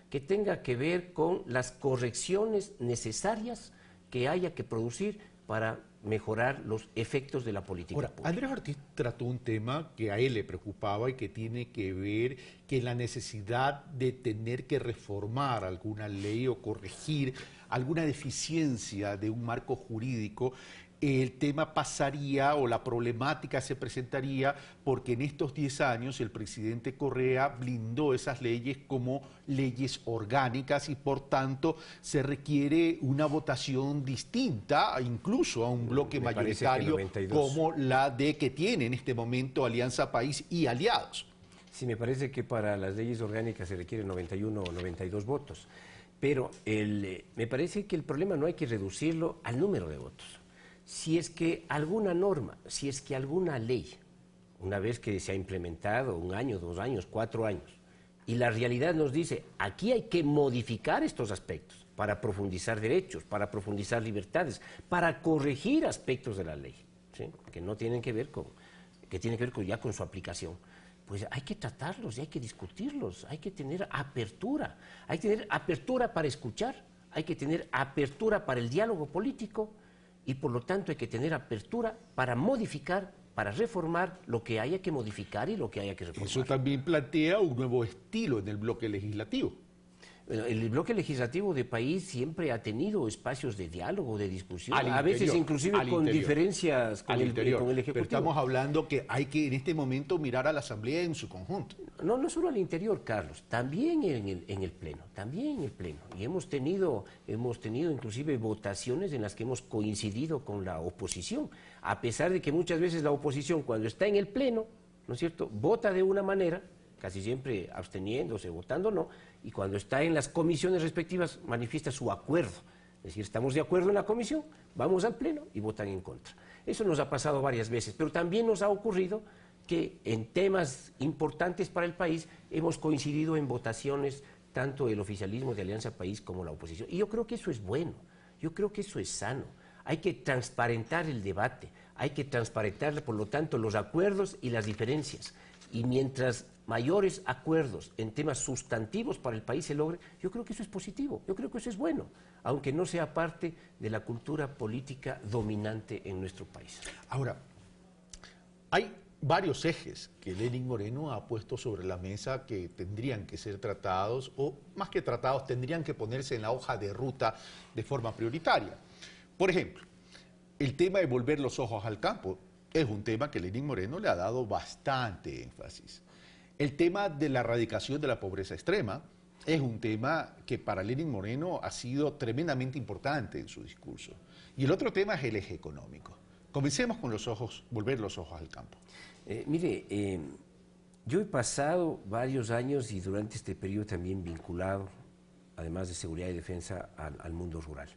que tenga que ver con las correcciones necesarias que haya que producir para mejorar los efectos de la política pública. Andrés Ortiz trató un tema que a él le preocupaba y que tiene que ver con la necesidad de tener que reformar alguna ley o corregir alguna deficiencia de un marco jurídico. El tema pasaría o la problemática se presentaría porque en estos 10 años el presidente Correa blindó esas leyes como leyes orgánicas y por tanto se requiere una votación distinta incluso a un bloque mayoritario como la de que tiene en este momento Alianza País y aliados. Sí, me parece que para las leyes orgánicas se requieren 91 o 92 votos, pero me parece que el problema no hay que reducirlo al número de votos. Si es que alguna norma, si es que alguna ley, una vez que se ha implementado 1 año, 2 años, 4 años, y la realidad nos dice, aquí hay que modificar estos aspectos para profundizar derechos, para profundizar libertades, para corregir aspectos de la ley, ¿sí? Que no tienen que ver con, que tienen que ver ya con su aplicación. Pues hay que tratarlos y hay que discutirlos, hay que tener apertura para escuchar, hay que tener apertura para el diálogo político, y por lo tanto hay que tener apertura para modificar, para reformar lo que haya que modificar y lo que haya que reformar. Eso también plantea un nuevo estilo en el bloque legislativo. Bueno, el bloque legislativo de país siempre ha tenido espacios de diálogo, de discusión, a veces inclusive con diferencias con el Ejecutivo. Pero estamos hablando que hay que en este momento mirar a la Asamblea en su conjunto. No solo al interior, Carlos, también en el Pleno, Y hemos tenido inclusive votaciones en las que hemos coincidido con la oposición, a pesar de que muchas veces la oposición cuando está en el Pleno, ¿no es cierto?, vota de una manera, casi siempre absteniéndose, votando no, y cuando está en las comisiones respectivas manifiesta su acuerdo. Es decir, estamos de acuerdo en la comisión, vamos al Pleno y votan en contra. Eso nos ha pasado varias veces, pero también nos ha ocurrido que en temas importantes para el país hemos coincidido en votaciones tanto el oficialismo de Alianza País como la oposición. Y yo creo que eso es bueno, yo creo que eso es sano. Hay que transparentar el debate, hay que transparentar, por lo tanto, los acuerdos y las diferencias. Y mientras mayores acuerdos en temas sustantivos para el país se logren, yo creo que eso es positivo, yo creo que eso es bueno, aunque no sea parte de la cultura política dominante en nuestro país. Ahora, hay varios ejes que Lenín Moreno ha puesto sobre la mesa que tendrían que ser tratados, o más que tratados, tendrían que ponerse en la hoja de ruta de forma prioritaria. Por ejemplo, el tema de volver los ojos al campo es un tema que Lenín Moreno le ha dado bastante énfasis. El tema de la erradicación de la pobreza extrema es un tema que para Lenín Moreno ha sido tremendamente importante en su discurso. Y el otro tema es el eje económico. Comencemos con volver los ojos al campo. Yo he pasado varios años y durante este periodo también vinculado, además de seguridad y defensa, al mundo rural.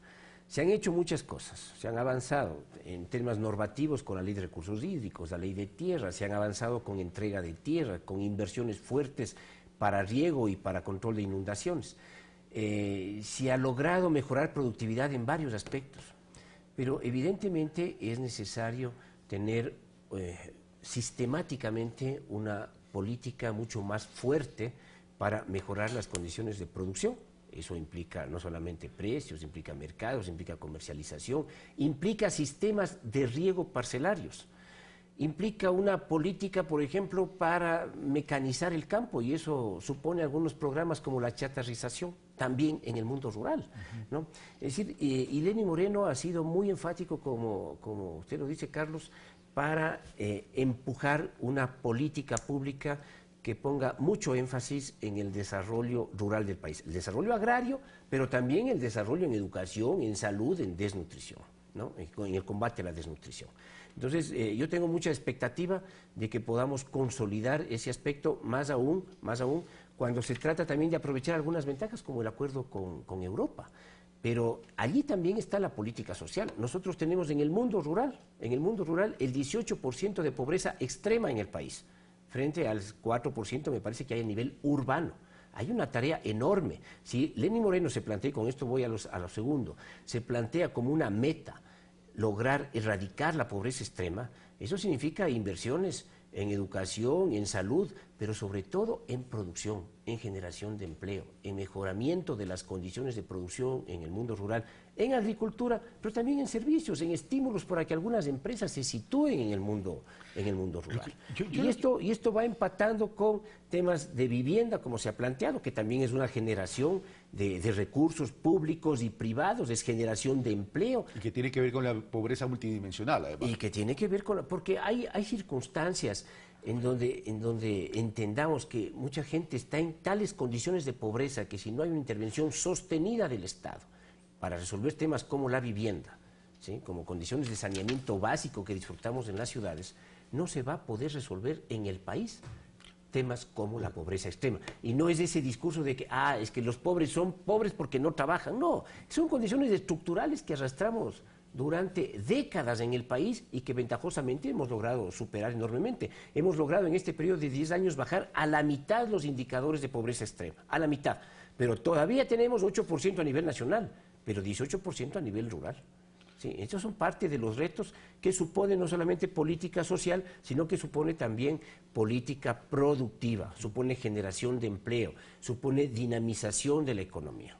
Se han hecho muchas cosas, se han avanzado en temas normativos con la ley de recursos hídricos, la ley de tierra, se han avanzado con entrega de tierra, con inversiones fuertes para riego y para control de inundaciones. Se ha logrado mejorar productividad en varios aspectos, pero evidentemente es necesario tener sistemáticamente una política mucho más fuerte para mejorar las condiciones de producción. Eso implica no solamente precios, implica mercados, implica comercialización, implica sistemas de riego parcelarios, implica una política, por ejemplo, para mecanizar el campo, y eso supone algunos programas como la chatarrización, también en el mundo rural, ¿no? Es decir, y Lenín Moreno ha sido muy enfático, como usted lo dice, Carlos, para empujar una política pública que ponga mucho énfasis en el desarrollo rural del país, el desarrollo agrario, pero también el desarrollo en educación, en salud, en desnutrición, ¿no? En el combate a la desnutrición. Entonces, yo tengo mucha expectativa de que podamos consolidar ese aspecto, más aún cuando se trata también de aprovechar algunas ventajas como el acuerdo con Europa. Pero allí también está la política social. Nosotros tenemos en el mundo rural el 18% de pobreza extrema en el país, frente al 4% me parece que hay a nivel urbano. Hay una tarea enorme. Si Lenín Moreno se plantea, y con esto voy a lo segundo, se plantea como una meta lograr erradicar la pobreza extrema, eso significa inversiones en educación, en salud, pero sobre todo en producción, en generación de empleo, en mejoramiento de las condiciones de producción en el mundo rural, en agricultura, pero también en servicios, en estímulos para que algunas empresas se sitúen en el mundo rural. Y esto va empatando con temas de vivienda, como se ha planteado, que también es una generación de recursos públicos y privados, es generación de empleo. Y que tiene que ver con la pobreza multidimensional, además. Y que tiene que ver con porque hay circunstancias en donde entendamos que mucha gente está en tales condiciones de pobreza que si no hay una intervención sostenida del Estado para resolver temas como la vivienda, ¿sí?, como condiciones de saneamiento básico que disfrutamos en las ciudades, no se va a poder resolver en el país temas como la pobreza extrema. Y no es ese discurso de que, es que los pobres son pobres porque no trabajan. No, son condiciones estructurales que arrastramos durante décadas en el país y que ventajosamente hemos logrado superar enormemente. Hemos logrado en este periodo de 10 años bajar a la mitad los indicadores de pobreza extrema, a la mitad. Pero todavía tenemos 8% a nivel nacional, pero 18% a nivel rural. Sí, estos son parte de los retos que supone no solamente política social, sino que supone también política productiva, supone generación de empleo, supone dinamización de la economía.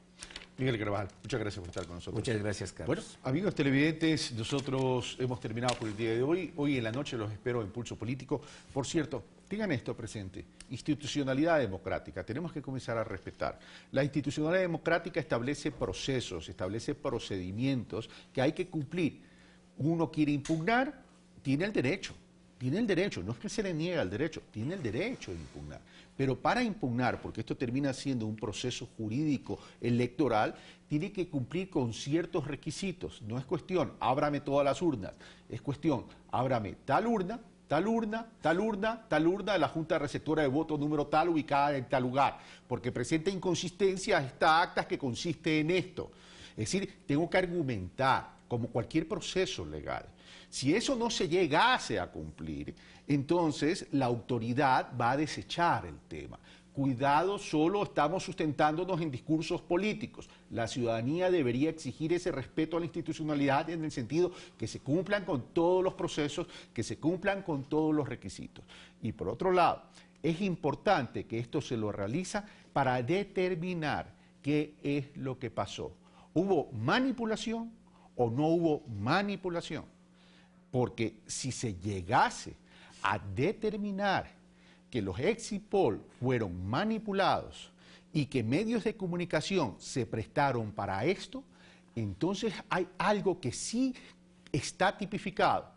Miguel Carvajal, muchas gracias por estar con nosotros. Muchas gracias, Carlos. Bueno, amigos televidentes, nosotros hemos terminado por el día de hoy. Hoy en la noche los espero en Pulso Político. Por cierto, tengan esto presente, institucionalidad democrática, tenemos que comenzar a respetar. La institucionalidad democrática establece procesos, establece procedimientos que hay que cumplir. Uno quiere impugnar, tiene el derecho, no es que se le niega el derecho, tiene el derecho de impugnar. Pero para impugnar, porque esto termina siendo un proceso jurídico electoral, tiene que cumplir con ciertos requisitos. No es cuestión, ábrame todas las urnas, es cuestión, ábrame tal urna, tal urna, tal urna, tal urna de la Junta Receptora de Votos número tal ubicada en tal lugar, porque presenta inconsistencias esta acta que consiste en esto. Es decir, tengo que argumentar, como cualquier proceso legal. Si eso no se llegase a cumplir, entonces la autoridad va a desechar el tema. Cuidado, solo estamos sustentándonos en discursos políticos. La ciudadanía debería exigir ese respeto a la institucionalidad en el sentido que se cumplan con todos los procesos, que se cumplan con todos los requisitos. Y por otro lado, es importante que esto se lo realiza para determinar qué es lo que pasó. ¿Hubo manipulación o no hubo manipulación? Porque si se llegase a determinar que los exit poll fueron manipulados y que medios de comunicación se prestaron para esto, entonces hay algo que sí está tipificado,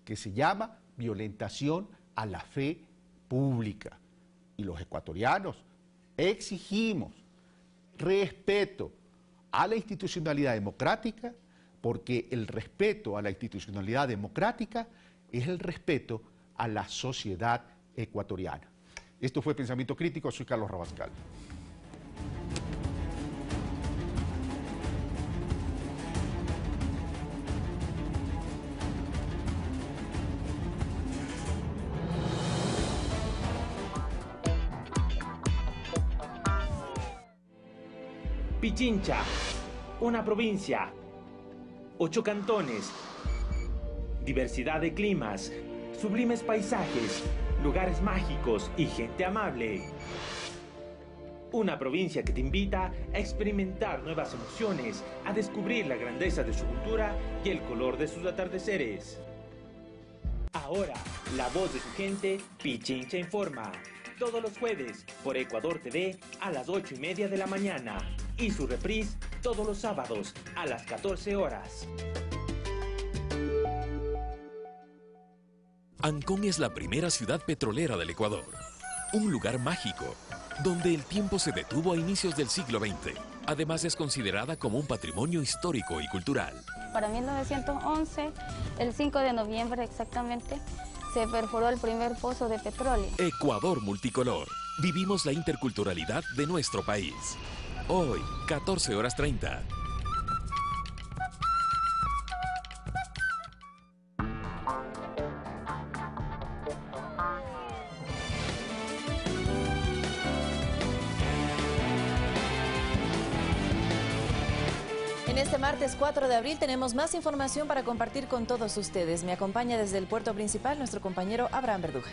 que se llama violentación a la fe pública. Y los ecuatorianos exigimos respeto a la institucionalidad democrática, porque el respeto a la institucionalidad democrática es el respeto a la sociedad ecuatoriana. Esto fue Pensamiento Crítico, soy Carlos Rabascal. Pichincha, una provincia, 8 cantones, diversidad de climas, sublimes paisajes, lugares mágicos y gente amable. Una provincia que te invita a experimentar nuevas emociones, a descubrir la grandeza de su cultura y el color de sus atardeceres. Ahora, la voz de su gente, Pichincha Informa. Todos los jueves por Ecuador TV a las 8:30 de la mañana. Y su reprise todos los sábados a las 14 horas. Ancón es la primera ciudad petrolera del Ecuador. Un lugar mágico, donde el tiempo se detuvo a inicios del siglo XX. Además es considerada como un patrimonio histórico y cultural. Para 1911, el 5 de noviembre exactamente, se perforó el primer pozo de petróleo. Ecuador multicolor. Vivimos la interculturalidad de nuestro país. Hoy, 14:30. En este martes 4 de abril tenemos más información para compartir con todos ustedes. Me acompaña desde el puerto principal nuestro compañero Abraham Verduja.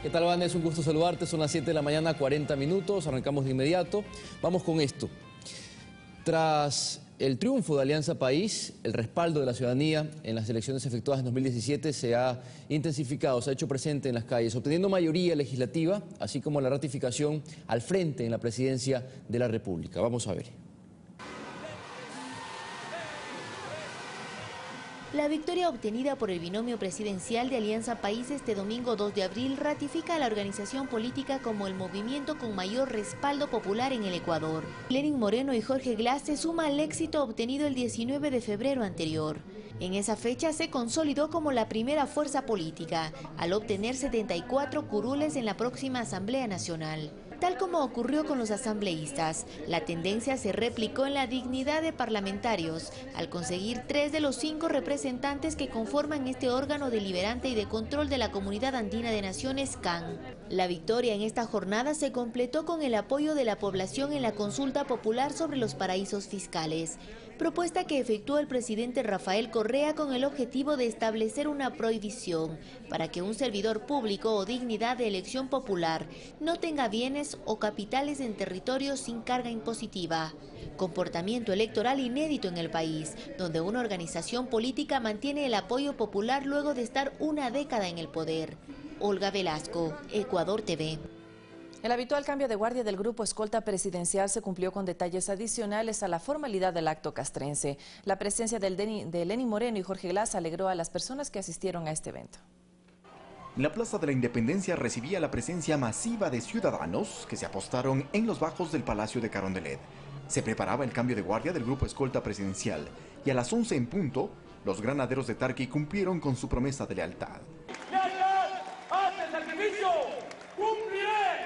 ¿Qué tal, Vane? Es un gusto saludarte. Son las 7 de la mañana, 40 minutos. Arrancamos de inmediato. Vamos con esto. Tras el triunfo de Alianza País, el respaldo de la ciudadanía en las elecciones efectuadas en 2017 se ha intensificado, se ha hecho presente en las calles, obteniendo mayoría legislativa, así como la ratificación al frente en la presidencia de la República. Vamos a ver. La victoria obtenida por el binomio presidencial de Alianza País este domingo 2 de abril ratifica a la organización política como el movimiento con mayor respaldo popular en el Ecuador. Lenín Moreno y Jorge Glass se suma al éxito obtenido el 19 de febrero anterior. En esa fecha se consolidó como la primera fuerza política, al obtener 74 curules en la próxima Asamblea Nacional. Tal como ocurrió con los asambleístas, la tendencia se replicó en la dignidad de parlamentarios, al conseguir 3 de los 5 representantes que conforman este órgano deliberante y de control de la Comunidad Andina de Naciones, CAN. La victoria en esta jornada se completó con el apoyo de la población en la consulta popular sobre los paraísos fiscales, propuesta que efectuó el presidente Rafael Correa con el objetivo de establecer una prohibición para que un servidor público o dignidad de elección popular no tenga bienes o capitales en territorios sin carga impositiva. Comportamiento electoral inédito en el país, donde una organización política mantiene el apoyo popular luego de estar una década en el poder. Olga Velasco, Ecuador TV. El habitual cambio de guardia del grupo escolta presidencial se cumplió con detalles adicionales a la formalidad del acto castrense. La presencia de Lenín Moreno y Jorge Glass alegró a las personas que asistieron a este evento. La Plaza de la Independencia recibía la presencia masiva de ciudadanos que se apostaron en los bajos del Palacio de Carondelet. Se preparaba el cambio de guardia del grupo escolta presidencial y a las 11 en punto, los granaderos de Tarqui cumplieron con su promesa de lealtad. ¡Lealtad hasta el sacrificio! ¡Cumpliré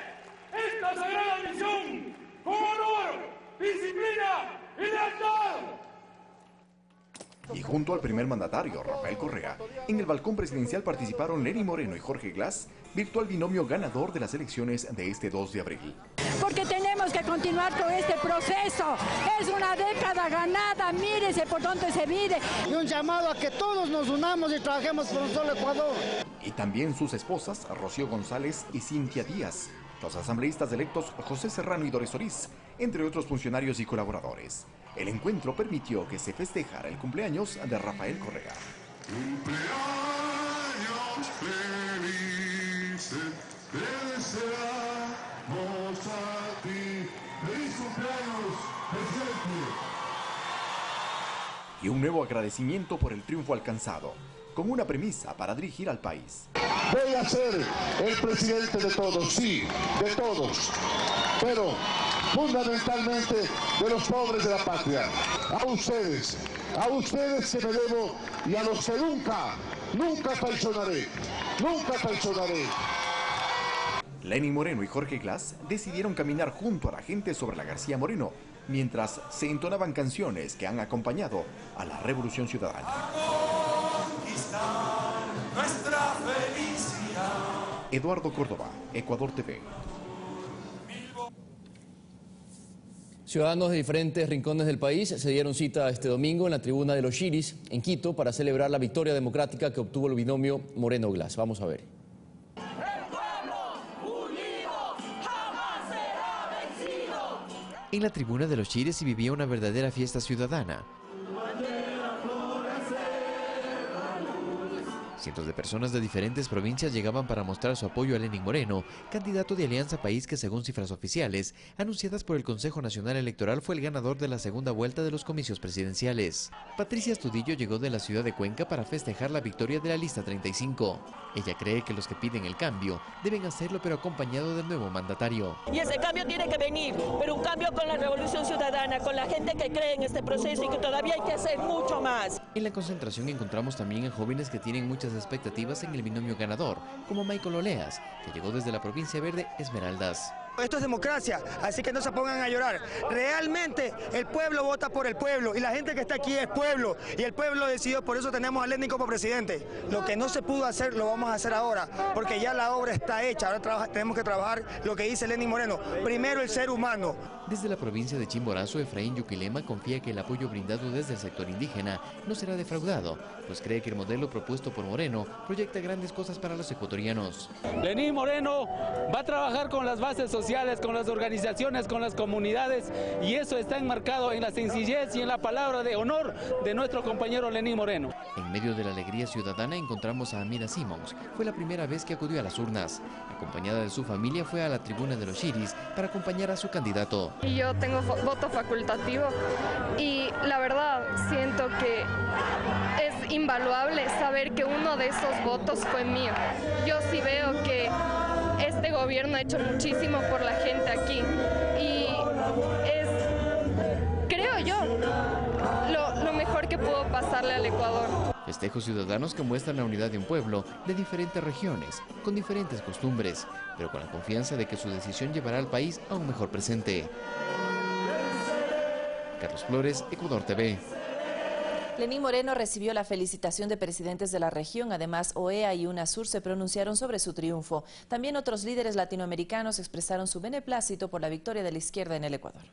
esta sagrada misión con honor, disciplina y lealtad! Y junto al primer mandatario, Rafael Correa, en el balcón presidencial participaron Lenín Moreno y Jorge Glass, virtual binomio ganador de las elecciones de este 2 de abril. Porque tenemos que continuar con este proceso. Es una década ganada, mírese por dónde se mide. Y un llamado a que todos nos unamos y trabajemos por un solo Ecuador. Y también sus esposas, Rocío González y Cintia Díaz, los asambleístas electos José Serrano y Doris Ortiz, entre otros funcionarios y colaboradores. El encuentro permitió que se festejara el cumpleaños de Rafael Correa. ¡Cumpleaños felices! ¡Te deseamos a ti! ¡Feliz cumpleaños, presidente! Y un nuevo agradecimiento por el triunfo alcanzado, con una premisa para dirigir al país. Voy a ser el presidente de todos, sí, de todos, pero fundamentalmente de los pobres de la patria. A ustedes que me debo y a los que nunca traicionaré, nunca traicionaré. Lenín Moreno y Jorge Glass decidieron caminar junto a la gente sobre la García Moreno, mientras se entonaban canciones que han acompañado a la Revolución Ciudadana. Nuestra felicidad. Eduardo Córdoba, Ecuador TV. Ciudadanos de diferentes rincones del país se dieron cita este domingo en la tribuna de los Chiris, en Quito, para celebrar la victoria democrática que obtuvo el binomio Moreno-Glass. Vamos a ver. En la tribuna de los Chiris se vivía una verdadera fiesta ciudadana. Cientos de personas de diferentes provincias llegaban para mostrar su apoyo a Lenín Moreno, candidato de Alianza País que, según cifras oficiales anunciadas por el Consejo Nacional Electoral, fue el ganador de la segunda vuelta de los comicios presidenciales. Patricia Astudillo llegó de la ciudad de Cuenca para festejar la victoria de la lista 35. Ella cree que los que piden el cambio deben hacerlo, pero acompañado del nuevo mandatario. Y ese cambio tiene que venir, pero un cambio con la revolución ciudadana, con la gente que cree en este proceso y que todavía hay que hacer mucho más. En la concentración encontramos también a jóvenes que tienen muchas expectativas en el binomio ganador, como Michael Oleas, que llegó desde la provincia verde Esmeraldas. Esto es democracia, así que no se pongan a llorar. Realmente el pueblo vota por el pueblo y la gente que está aquí es pueblo y el pueblo decidió, por eso tenemos a Lenín como presidente. Lo que no se pudo hacer lo vamos a hacer ahora, porque ya la obra está hecha. Ahora tenemos que trabajar lo que dice Lenín Moreno. Primero el ser humano. Desde la provincia de Chimborazo, Efraín Yuquilema confía que el apoyo brindado desde el sector indígena no será defraudado, pues cree que el modelo propuesto por Moreno proyecta grandes cosas para los ecuatorianos. Lenín Moreno va a trabajar con las bases sociales, con las organizaciones, con las comunidades, y eso está enmarcado en la sencillez y en la palabra de honor de nuestro compañero Lenín Moreno. En medio de la alegría ciudadana encontramos a Amira Simons. Fue la primera vez que acudió a las urnas. Acompañada de su familia, fue a la tribuna de los Chiris para acompañar a su candidato. Y yo tengo voto facultativo y la verdad siento que es invaluable saber que uno de esos votos fue mío. Yo sí veo que este gobierno ha hecho muchísimo por la gente aquí y es, creo yo, lo mejor que pudo pasarle al Ecuador. Festejos ciudadanos que muestran la unidad de un pueblo de diferentes regiones, con diferentes costumbres, pero con la confianza de que su decisión llevará al país a un mejor presente. Carlos Flores, Ecuador TV. Lenín Moreno recibió la felicitación de presidentes de la región. Además, OEA y UNASUR se pronunciaron sobre su triunfo. También otros líderes latinoamericanos expresaron su beneplácito por la victoria de la izquierda en el Ecuador.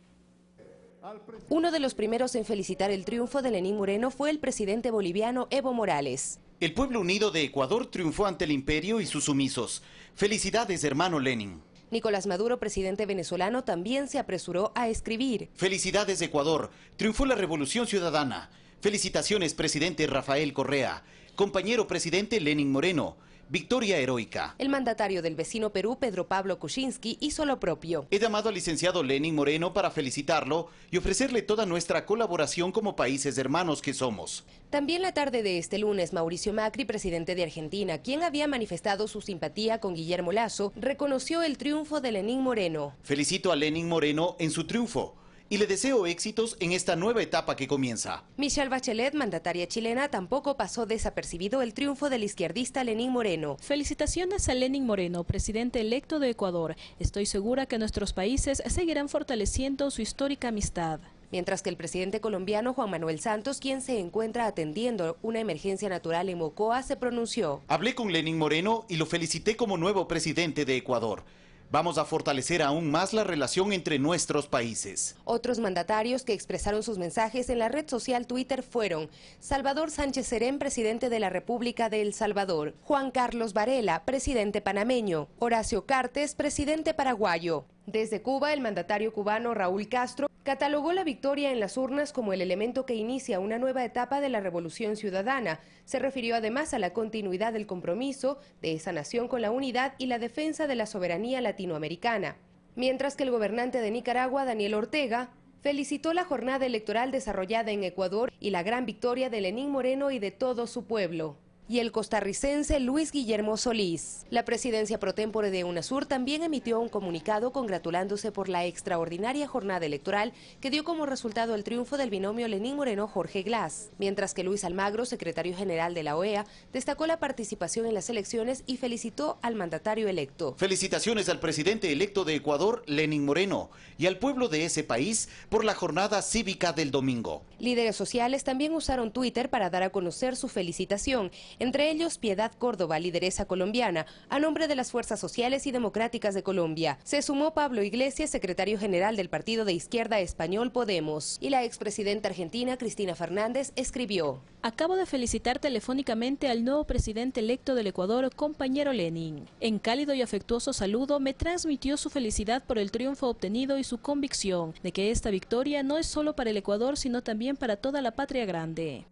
Uno de los primeros en felicitar el triunfo de Lenín Moreno fue el presidente boliviano Evo Morales. El pueblo unido de Ecuador triunfó ante el imperio y sus sumisos. Felicidades, hermano Lenin. Nicolás Maduro, presidente venezolano, también se apresuró a escribir. Felicidades, Ecuador. Triunfó la revolución ciudadana. Felicitaciones, presidente Rafael Correa. Compañero presidente Lenín Moreno. Victoria heroica. El mandatario del vecino Perú, Pedro Pablo Kuczynski, hizo lo propio. He llamado al licenciado Lenín Moreno para felicitarlo y ofrecerle toda nuestra colaboración como países hermanos que somos. También la tarde de este lunes, Mauricio Macri, presidente de Argentina, quien había manifestado su simpatía con Guillermo Lasso, reconoció el triunfo de Lenín Moreno. Felicito a Lenín Moreno en su triunfo y le deseo éxitos en esta nueva etapa que comienza. Michelle Bachelet, mandataria chilena, tampoco pasó desapercibido el triunfo del izquierdista Lenín Moreno. Felicitaciones a Lenín Moreno, presidente electo de Ecuador. Estoy segura que nuestros países seguirán fortaleciendo su histórica amistad. Mientras que el presidente colombiano Juan Manuel Santos, quien se encuentra atendiendo una emergencia natural en Mocoa, se pronunció. Hablé con Lenín Moreno y lo felicité como nuevo presidente de Ecuador. Vamos a fortalecer aún más la relación entre nuestros países. Otros mandatarios que expresaron sus mensajes en la red social Twitter fueron Salvador Sánchez Serén, presidente de la República de El Salvador, Juan Carlos Varela, presidente panameño, Horacio Cartes, presidente paraguayo. Desde Cuba, el mandatario cubano Raúl Castro catalogó la victoria en las urnas como el elemento que inicia una nueva etapa de la revolución ciudadana. Se refirió además a la continuidad del compromiso de esa nación con la unidad y la defensa de la soberanía latinoamericana. Mientras que el gobernante de Nicaragua, Daniel Ortega, felicitó la jornada electoral desarrollada en Ecuador y la gran victoria de Lenín Moreno y de todo su pueblo. Y el costarricense Luis Guillermo Solís. La presidencia pro tempore de UNASUR también emitió un comunicado congratulándose por la extraordinaria jornada electoral que dio como resultado el triunfo del binomio Lenín Moreno-Jorge Glass, mientras que Luis Almagro, secretario general de la OEA, destacó la participación en las elecciones y felicitó al mandatario electo. Felicitaciones al presidente electo de Ecuador, Lenín Moreno, y al pueblo de ese país por la jornada cívica del domingo. Líderes sociales también usaron Twitter para dar a conocer su felicitación, entre ellos Piedad Córdoba, lideresa colombiana, a nombre de las Fuerzas Sociales y Democráticas de Colombia. Se sumó Pablo Iglesias, secretario general del partido de izquierda español Podemos. Y la expresidenta argentina, Cristina Fernández, escribió: Acabo de felicitar telefónicamente al nuevo presidente electo del Ecuador, compañero Lenin. En cálido y afectuoso saludo me transmitió su felicidad por el triunfo obtenido y su convicción de que esta victoria no es solo para el Ecuador, sino también para toda la patria grande.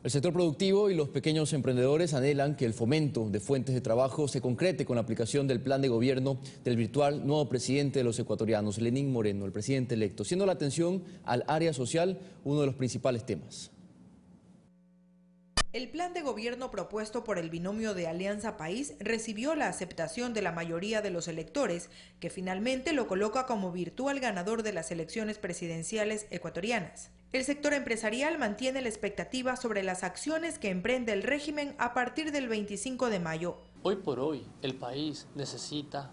El sector productivo y los pequeños emprendedores anhelan que el fomento de fuentes de trabajo se concrete con la aplicación del plan de gobierno del virtual nuevo presidente de los ecuatorianos, Lenín Moreno, el presidente electo, siendo la atención al área social uno de los principales temas. El plan de gobierno propuesto por el binomio de Alianza País recibió la aceptación de la mayoría de los electores, que finalmente lo coloca como virtual ganador de las elecciones presidenciales ecuatorianas. El sector empresarial mantiene la expectativa sobre las acciones que emprende el régimen a partir del 25 de mayo. Hoy por hoy, el país necesita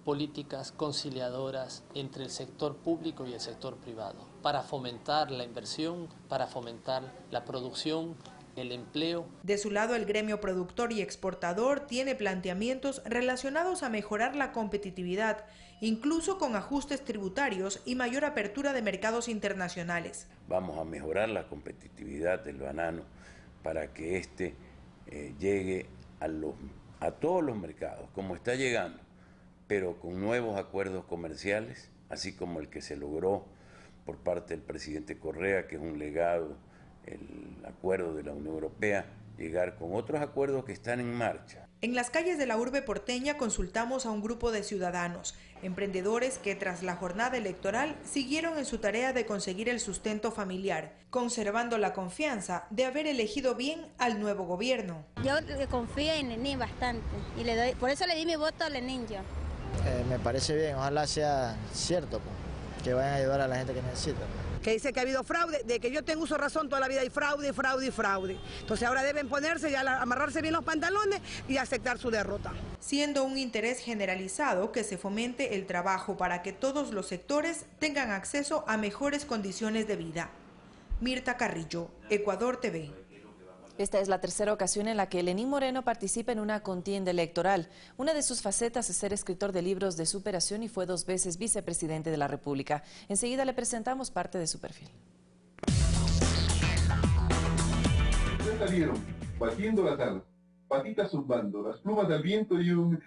políticas conciliadoras entre el sector público y el sector privado para fomentar la inversión, para fomentar la producción el empleo. De su lado, el gremio productor y exportador tiene planteamientos relacionados a mejorar la competitividad, incluso con ajustes tributarios y mayor apertura de mercados internacionales. Vamos a mejorar la competitividad del banano para que éste llegue a todos los mercados, como está llegando, pero con nuevos acuerdos comerciales, así como el que se logró por parte del presidente Correa, que es un legado, el acuerdo de la Unión Europea, llegar con otros acuerdos que están en marcha. En las calles de la urbe porteña consultamos a un grupo de ciudadanos, emprendedores que tras la jornada electoral siguieron en su tarea de conseguir el sustento familiar, conservando la confianza de haber elegido bien al nuevo gobierno. Yo confío en Lenín bastante y por eso le di mi voto a Lenín yo. Me parece bien, ojalá sea cierto, pues, que vayan a ayudar a la gente que necesita. Que dice que ha habido fraude, de que yo tengo uso razón toda la vida, y fraude, fraude y fraude. Entonces ahora deben ponerse, amarrarse bien los pantalones y aceptar su derrota. Siendo un interés generalizado que se fomente el trabajo para que todos los sectores tengan acceso a mejores condiciones de vida. Mirta Carrillo, Ecuador TV. Esta es la tercera ocasión en la que Lenín Moreno participa en una contienda electoral. Una de sus facetas es ser escritor de libros de superación y fue 2 veces vicepresidente de la República. Enseguida le presentamos parte de su perfil. Ya salieron, batiendo la tarde, patitas zumbando, las plumas del viento y un...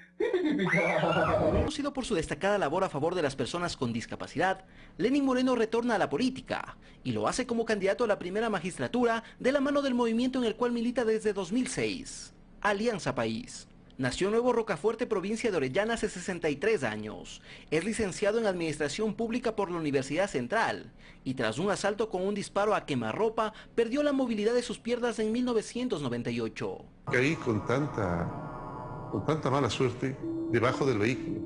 Conocido por su destacada labor a favor de las personas con discapacidad, Lenín Moreno retorna a la política y lo hace como candidato a la primera magistratura de la mano del movimiento en el cual milita desde 2006, Alianza País. Nació en Nuevo Rocafuerte, provincia de Orellana, hace 63 años. Es licenciado en Administración Pública por la Universidad Central y tras un asalto con un disparo a quemarropa, perdió la movilidad de sus piernas en 1998. Caí con tanta mala suerte debajo del vehículo.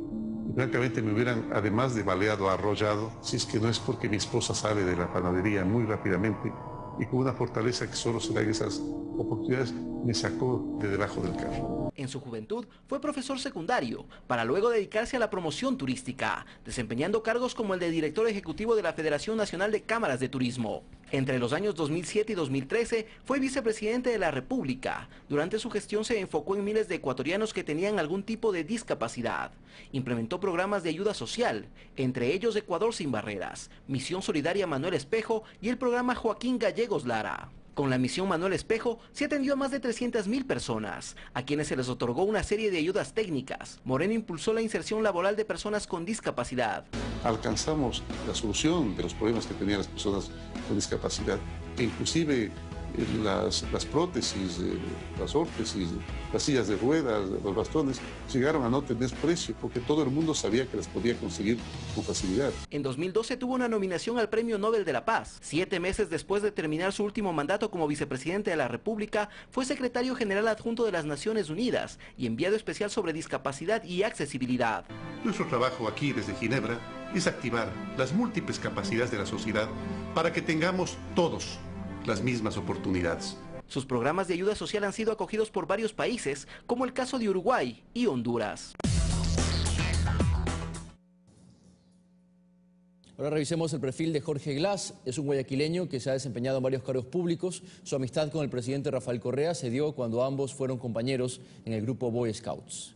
Y francamente me hubieran, además de baleado, arrollado, si es que no es porque mi esposa sale de la panadería muy rápidamente y con una fortaleza que solo se da en esas oportunidades, me sacó de debajo del carro. En su juventud fue profesor secundario, para luego dedicarse a la promoción turística, desempeñando cargos como el de director ejecutivo de la Federación Nacional de Cámaras de Turismo. Entre los años 2007 y 2013 fue vicepresidente de la República. Durante su gestión se enfocó en miles de ecuatorianos que tenían algún tipo de discapacidad. Implementó programas de ayuda social, entre ellos Ecuador Sin Barreras, Misión Solidaria Manuel Espejo y el programa Joaquín Gallegos Lara. Con la misión Manuel Espejo se atendió a más de 300.000 personas, a quienes se les otorgó una serie de ayudas técnicas. Moreno impulsó la inserción laboral de personas con discapacidad. Alcanzamos la solución de los problemas que tenían las personas con discapacidad, e inclusive las prótesis, las órtesis, las sillas de ruedas, los bastones, llegaron a no tener precio porque todo el mundo sabía que las podía conseguir con facilidad. En 2012 tuvo una nominación al Premio Nobel de la Paz. 7 meses después de terminar su último mandato como vicepresidente de la República, fue secretario general adjunto de las Naciones Unidas y enviado especial sobre discapacidad y accesibilidad. Nuestro trabajo aquí desde Ginebra es activar las múltiples capacidades de la sociedad para que tengamos todos las mismas oportunidades. Sus programas de ayuda social han sido acogidos por varios países, como el caso de Uruguay y Honduras. Ahora revisemos el perfil de Jorge Glass. Es un guayaquileño que se ha desempeñado en varios cargos públicos. Su amistad con el presidente Rafael Correa se dio cuando ambos fueron compañeros en el grupo Boy Scouts.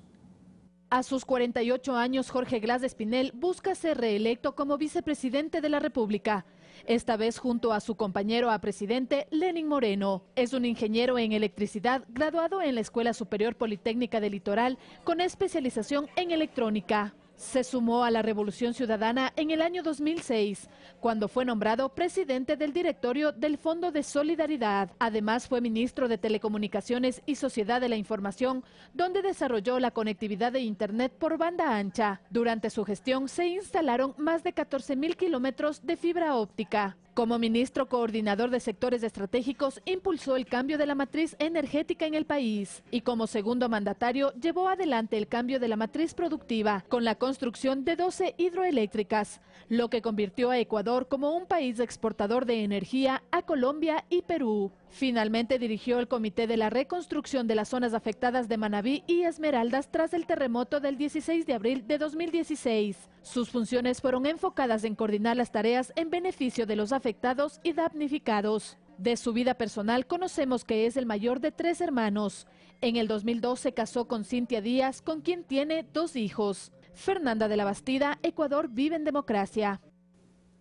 A sus 48 años, Jorge Glass Espinel busca ser reelecto como vicepresidente de la República. Esta vez junto a su compañero a presidente, Lenín Moreno. Es un ingeniero en electricidad, graduado en la Escuela Superior Politécnica del Litoral, con especialización en electrónica. Se sumó a la Revolución Ciudadana en el año 2006, cuando fue nombrado presidente del directorio del Fondo de Solidaridad. Además, fue ministro de Telecomunicaciones y Sociedad de la Información, donde desarrolló la conectividad de Internet por banda ancha. Durante su gestión se instalaron más de 14.000 kilómetros de fibra óptica. Como ministro coordinador de sectores estratégicos, impulsó el cambio de la matriz energética en el país y como segundo mandatario llevó adelante el cambio de la matriz productiva con la construcción de 12 hidroeléctricas, lo que convirtió a Ecuador como un país exportador de energía a Colombia y Perú. Finalmente dirigió el Comité de la Reconstrucción de las zonas afectadas de Manabí y Esmeraldas tras el terremoto del 16 de abril de 2016. Sus funciones fueron enfocadas en coordinar las tareas en beneficio de los afectados y damnificados. De su vida personal conocemos que es el mayor de 3 hermanos. En el 2002 se casó con Cintia Díaz, con quien tiene 2 hijos. Fernanda de la Bastida, Ecuador vive en democracia.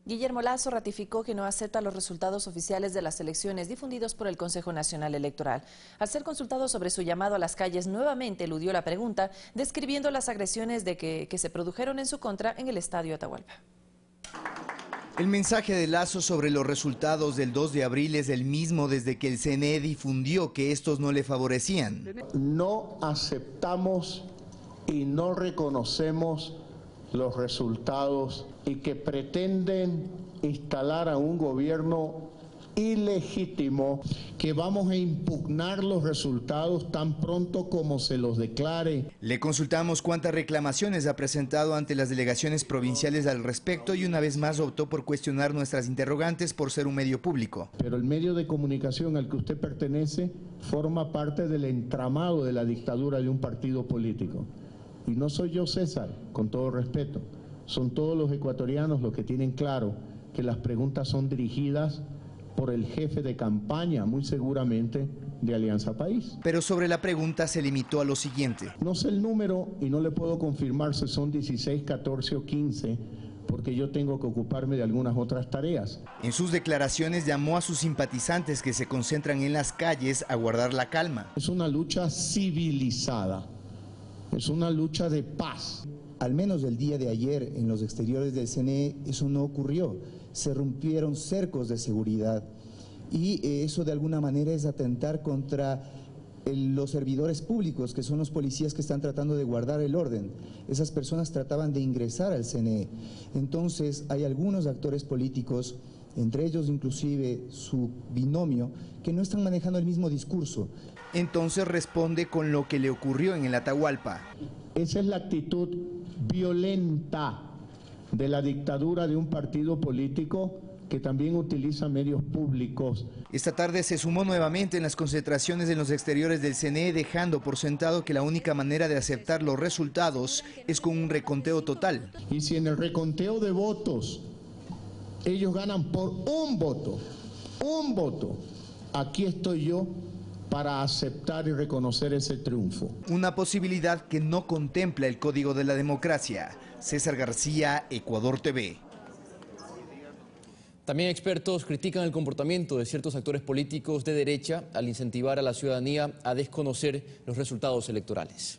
Guillermo Lasso ratificó que no acepta los resultados oficiales de las elecciones difundidos por el Consejo Nacional Electoral. Al ser consultado sobre su llamado a las calles, nuevamente eludió la pregunta, describiendo las agresiones que se produjeron en su contra en el Estadio Atahualpa. El mensaje de Lasso sobre los resultados del 2 de abril es el mismo desde que el CNE difundió que estos no le favorecían. No aceptamos y no reconocemos los resultados y que pretenden instalar a un gobierno ilegítimo, que vamos a impugnar los resultados tan pronto como se los declare. Le consultamos cuántas reclamaciones ha presentado ante las delegaciones provinciales al respecto y una vez más optó por cuestionar nuestras interrogantes por ser un medio público. Pero el medio de comunicación al que usted pertenece forma parte del entramado de la dictadura de un partido político. Y no soy yo, César, con todo respeto. Son todos los ecuatorianos los que tienen claro que las preguntas son dirigidas por el jefe de campaña, muy seguramente, de Alianza País. Pero sobre la pregunta se limitó a lo siguiente. No sé el número y no le puedo confirmar si son 16, 14 o 15, porque yo tengo que ocuparme de algunas otras tareas. En sus declaraciones llamó a sus simpatizantes que se concentran en las calles a guardar la calma. Es una lucha civilizada, es una lucha de paz. Al menos el día de ayer en los exteriores del CNE eso no ocurrió. Se rompieron cercos de seguridad y eso de alguna manera es atentar contra los servidores públicos, que son los policías que están tratando de guardar el orden. Esas personas trataban de ingresar al CNE. Entonces hay algunos actores políticos, entre ellos inclusive su binomio, que no están manejando el mismo discurso. Entonces responde con lo que le ocurrió en el Atahualpa. Esa es la actitud violenta de la dictadura de un partido político que también utiliza medios públicos. Esta tarde se sumó nuevamente en las concentraciones en los exteriores del CNE, dejando por sentado que la única manera de aceptar los resultados es con un reconteo total. Y si en el reconteo de votos ellos ganan por un voto, aquí estoy yo para aceptar y reconocer ese triunfo. Una posibilidad que no contempla el Código de la Democracia. César García, Ecuador TV. También expertos critican el comportamiento de ciertos actores políticos de derecha al incentivar a la ciudadanía a desconocer los resultados electorales.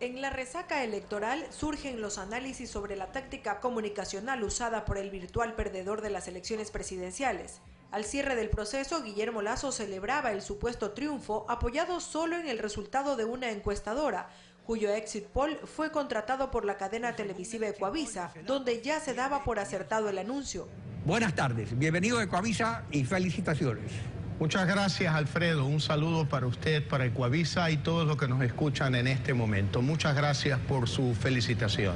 En la resaca electoral surgen los análisis sobre la táctica comunicacional usada por el virtual perdedor de las elecciones presidenciales. Al cierre del proceso, Guillermo Lasso celebraba el supuesto triunfo apoyado solo en el resultado de una encuestadora, cuyo exit poll fue contratado por la cadena televisiva Ecuavisa, donde ya se daba por acertado el anuncio. Buenas tardes, bienvenido a Ecuavisa y felicitaciones. Muchas gracias, Alfredo. Un saludo para usted, para Ecuavisa y todos los que nos escuchan en este momento. Muchas gracias por su felicitación.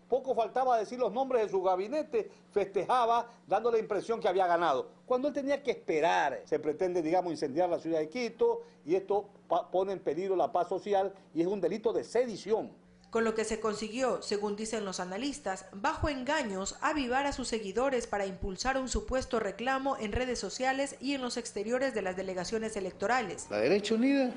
Poco faltaba decir los nombres de su gabinete, festejaba dando la impresión que había ganado, cuando él tenía que esperar. Se pretende, digamos, incendiar la ciudad de Quito y esto pone en peligro la paz social y es un delito de sedición. Con lo que se consiguió, según dicen los analistas, bajo engaños, avivar a sus seguidores para impulsar un supuesto reclamo en redes sociales y en los exteriores de las delegaciones electorales. La derecha unida,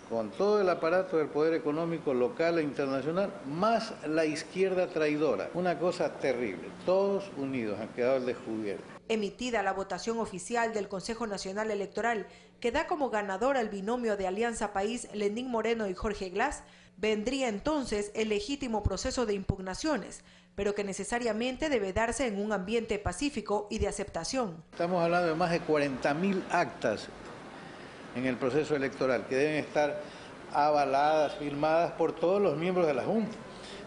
con todo el aparato del poder económico local e internacional, más la izquierda traidora. Una cosa terrible. Todos unidos han quedado el descubierto. Emitida la votación oficial del Consejo Nacional Electoral, que da como ganador al binomio de Alianza País, Lenín Moreno y Jorge Glass, vendría entonces el legítimo proceso de impugnaciones, pero que necesariamente debe darse en un ambiente pacífico y de aceptación. Estamos hablando de más de 40.000 actas en el proceso electoral, que deben estar avaladas, firmadas por todos los miembros de la Junta.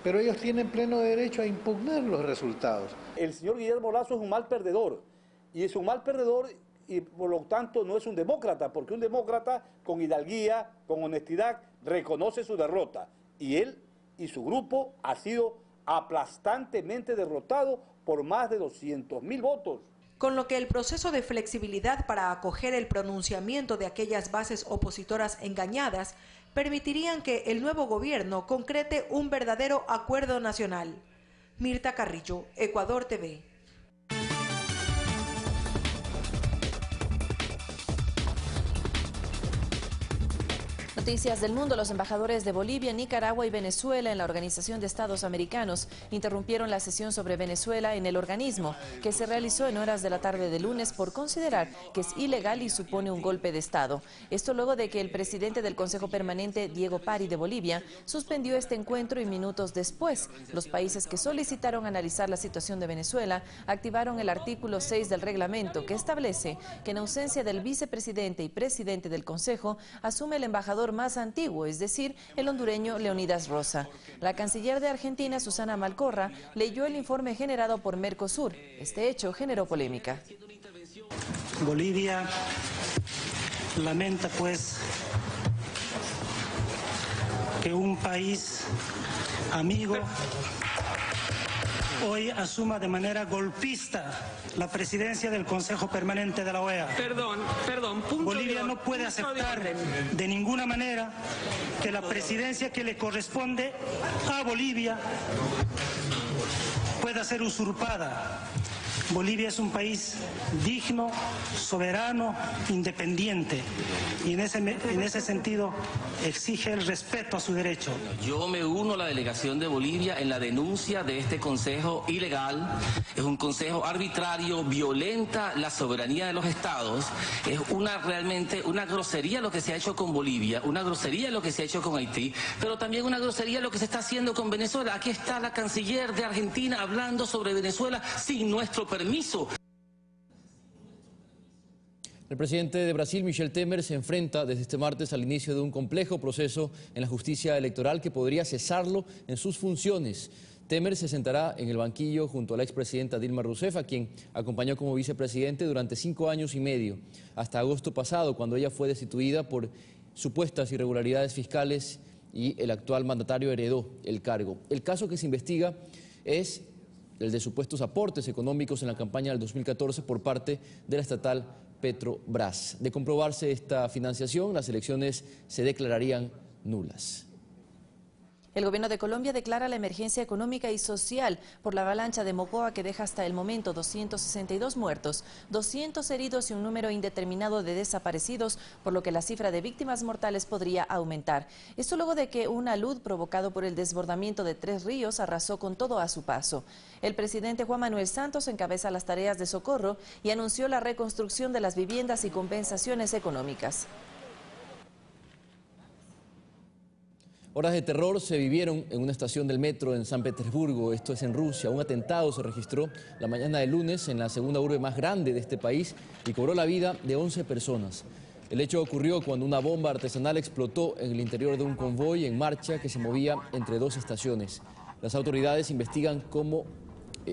Pero ellos tienen pleno derecho a impugnar los resultados. El señor Guillermo Lasso es un mal perdedor, y es un mal perdedor y por lo tanto no es un demócrata, porque un demócrata con hidalguía, con honestidad, reconoce su derrota. Y él y su grupo ha sido aplastantemente derrotado por más de 200.000 votos. Con lo que el proceso de flexibilidad para acoger el pronunciamiento de aquellas bases opositoras engañadas permitirían que el nuevo gobierno concrete un verdadero acuerdo nacional. Mirta Carrillo, Ecuador TV. Noticias del mundo. Los embajadores de Bolivia, Nicaragua y Venezuela en la Organización de Estados Americanos interrumpieron la sesión sobre Venezuela en el organismo, que se realizó en horas de la tarde de lunes por considerar que es ilegal y supone un golpe de Estado. Esto luego de que el presidente del Consejo Permanente, Diego Pari de Bolivia, suspendió este encuentro y minutos después, los países que solicitaron analizar la situación de Venezuela activaron el artículo 6 del reglamento, que establece que en ausencia del vicepresidente y presidente del Consejo asume el embajador más antiguo, es decir, el hondureño Leonidas Rosa. La canciller de Argentina, Susana Malcorra, leyó el informe generado por Mercosur. Este hecho generó polémica. Bolivia lamenta pues que un país amigo hoy asuma de manera golpista la presidencia del Consejo Permanente de la OEA. Perdón. Bolivia no puede aceptar de ninguna manera que la presidencia que le corresponde a Bolivia pueda ser usurpada. Bolivia es un país digno, soberano, independiente y en ese sentido exige el respeto a su derecho. Yo me uno a la delegación de Bolivia en la denuncia de este consejo ilegal. Es un consejo arbitrario, violenta la soberanía de los estados. Es realmente una grosería lo que se ha hecho con Bolivia, una grosería lo que se ha hecho con Haití, pero también una grosería lo que se está haciendo con Venezuela. Aquí está la canciller de Argentina hablando sobre Venezuela sin nuestro permiso. El presidente de Brasil, Michel Temer, se enfrenta desde este martes al inicio de un complejo proceso en la justicia electoral que podría cesarlo en sus funciones. Temer se sentará en el banquillo junto a la expresidenta Dilma Rousseff, a quien acompañó como vicepresidente durante 5 años y medio, hasta agosto pasado, cuando ella fue destituida por supuestas irregularidades fiscales y el actual mandatario heredó el cargo. El caso que se investiga es el de supuestos aportes económicos en la campaña del 2014 por parte de la estatal Petrobras. De comprobarse esta financiación, las elecciones se declararían nulas. El gobierno de Colombia declara la emergencia económica y social por la avalancha de Mocoa que deja hasta el momento 262 muertos, 200 heridos y un número indeterminado de desaparecidos, por lo que la cifra de víctimas mortales podría aumentar. Esto luego de que un alud provocado por el desbordamiento de 3 ríos arrasó con todo a su paso. El presidente Juan Manuel Santos encabeza las tareas de socorro y anunció la reconstrucción de las viviendas y compensaciones económicas. Horas de terror se vivieron en una estación del metro en San Petersburgo, esto es en Rusia. Un atentado se registró la mañana del lunes en la segunda urbe más grande de este país y cobró la vida de 11 personas. El hecho ocurrió cuando una bomba artesanal explotó en el interior de un convoy en marcha que se movía entre 2 estaciones. Las autoridades investigan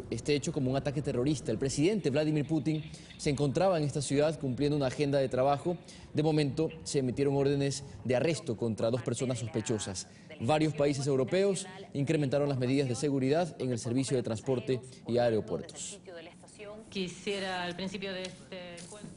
este hecho como un ataque terrorista. El presidente Vladimir Putin se encontraba en esta ciudad cumpliendo una agenda de trabajo. De momento se emitieron órdenes de arresto contra 2 personas sospechosas. Varios países europeos incrementaron las medidas de seguridad en el servicio de transporte y aeropuertos. Quisiera al principio de este encuentro.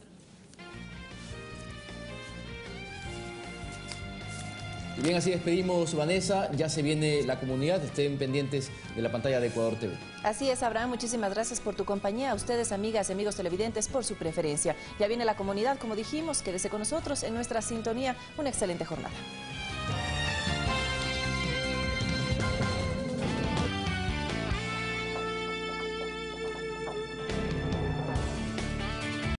Y bien, así despedimos, Vanessa. Ya se viene la comunidad. Estén pendientes de la pantalla de Ecuador TV. Así es, Abraham. Muchísimas gracias por tu compañía. A ustedes, amigas y amigos televidentes, por su preferencia. Ya viene la comunidad, como dijimos. Quédese con nosotros en nuestra sintonía. Una excelente jornada.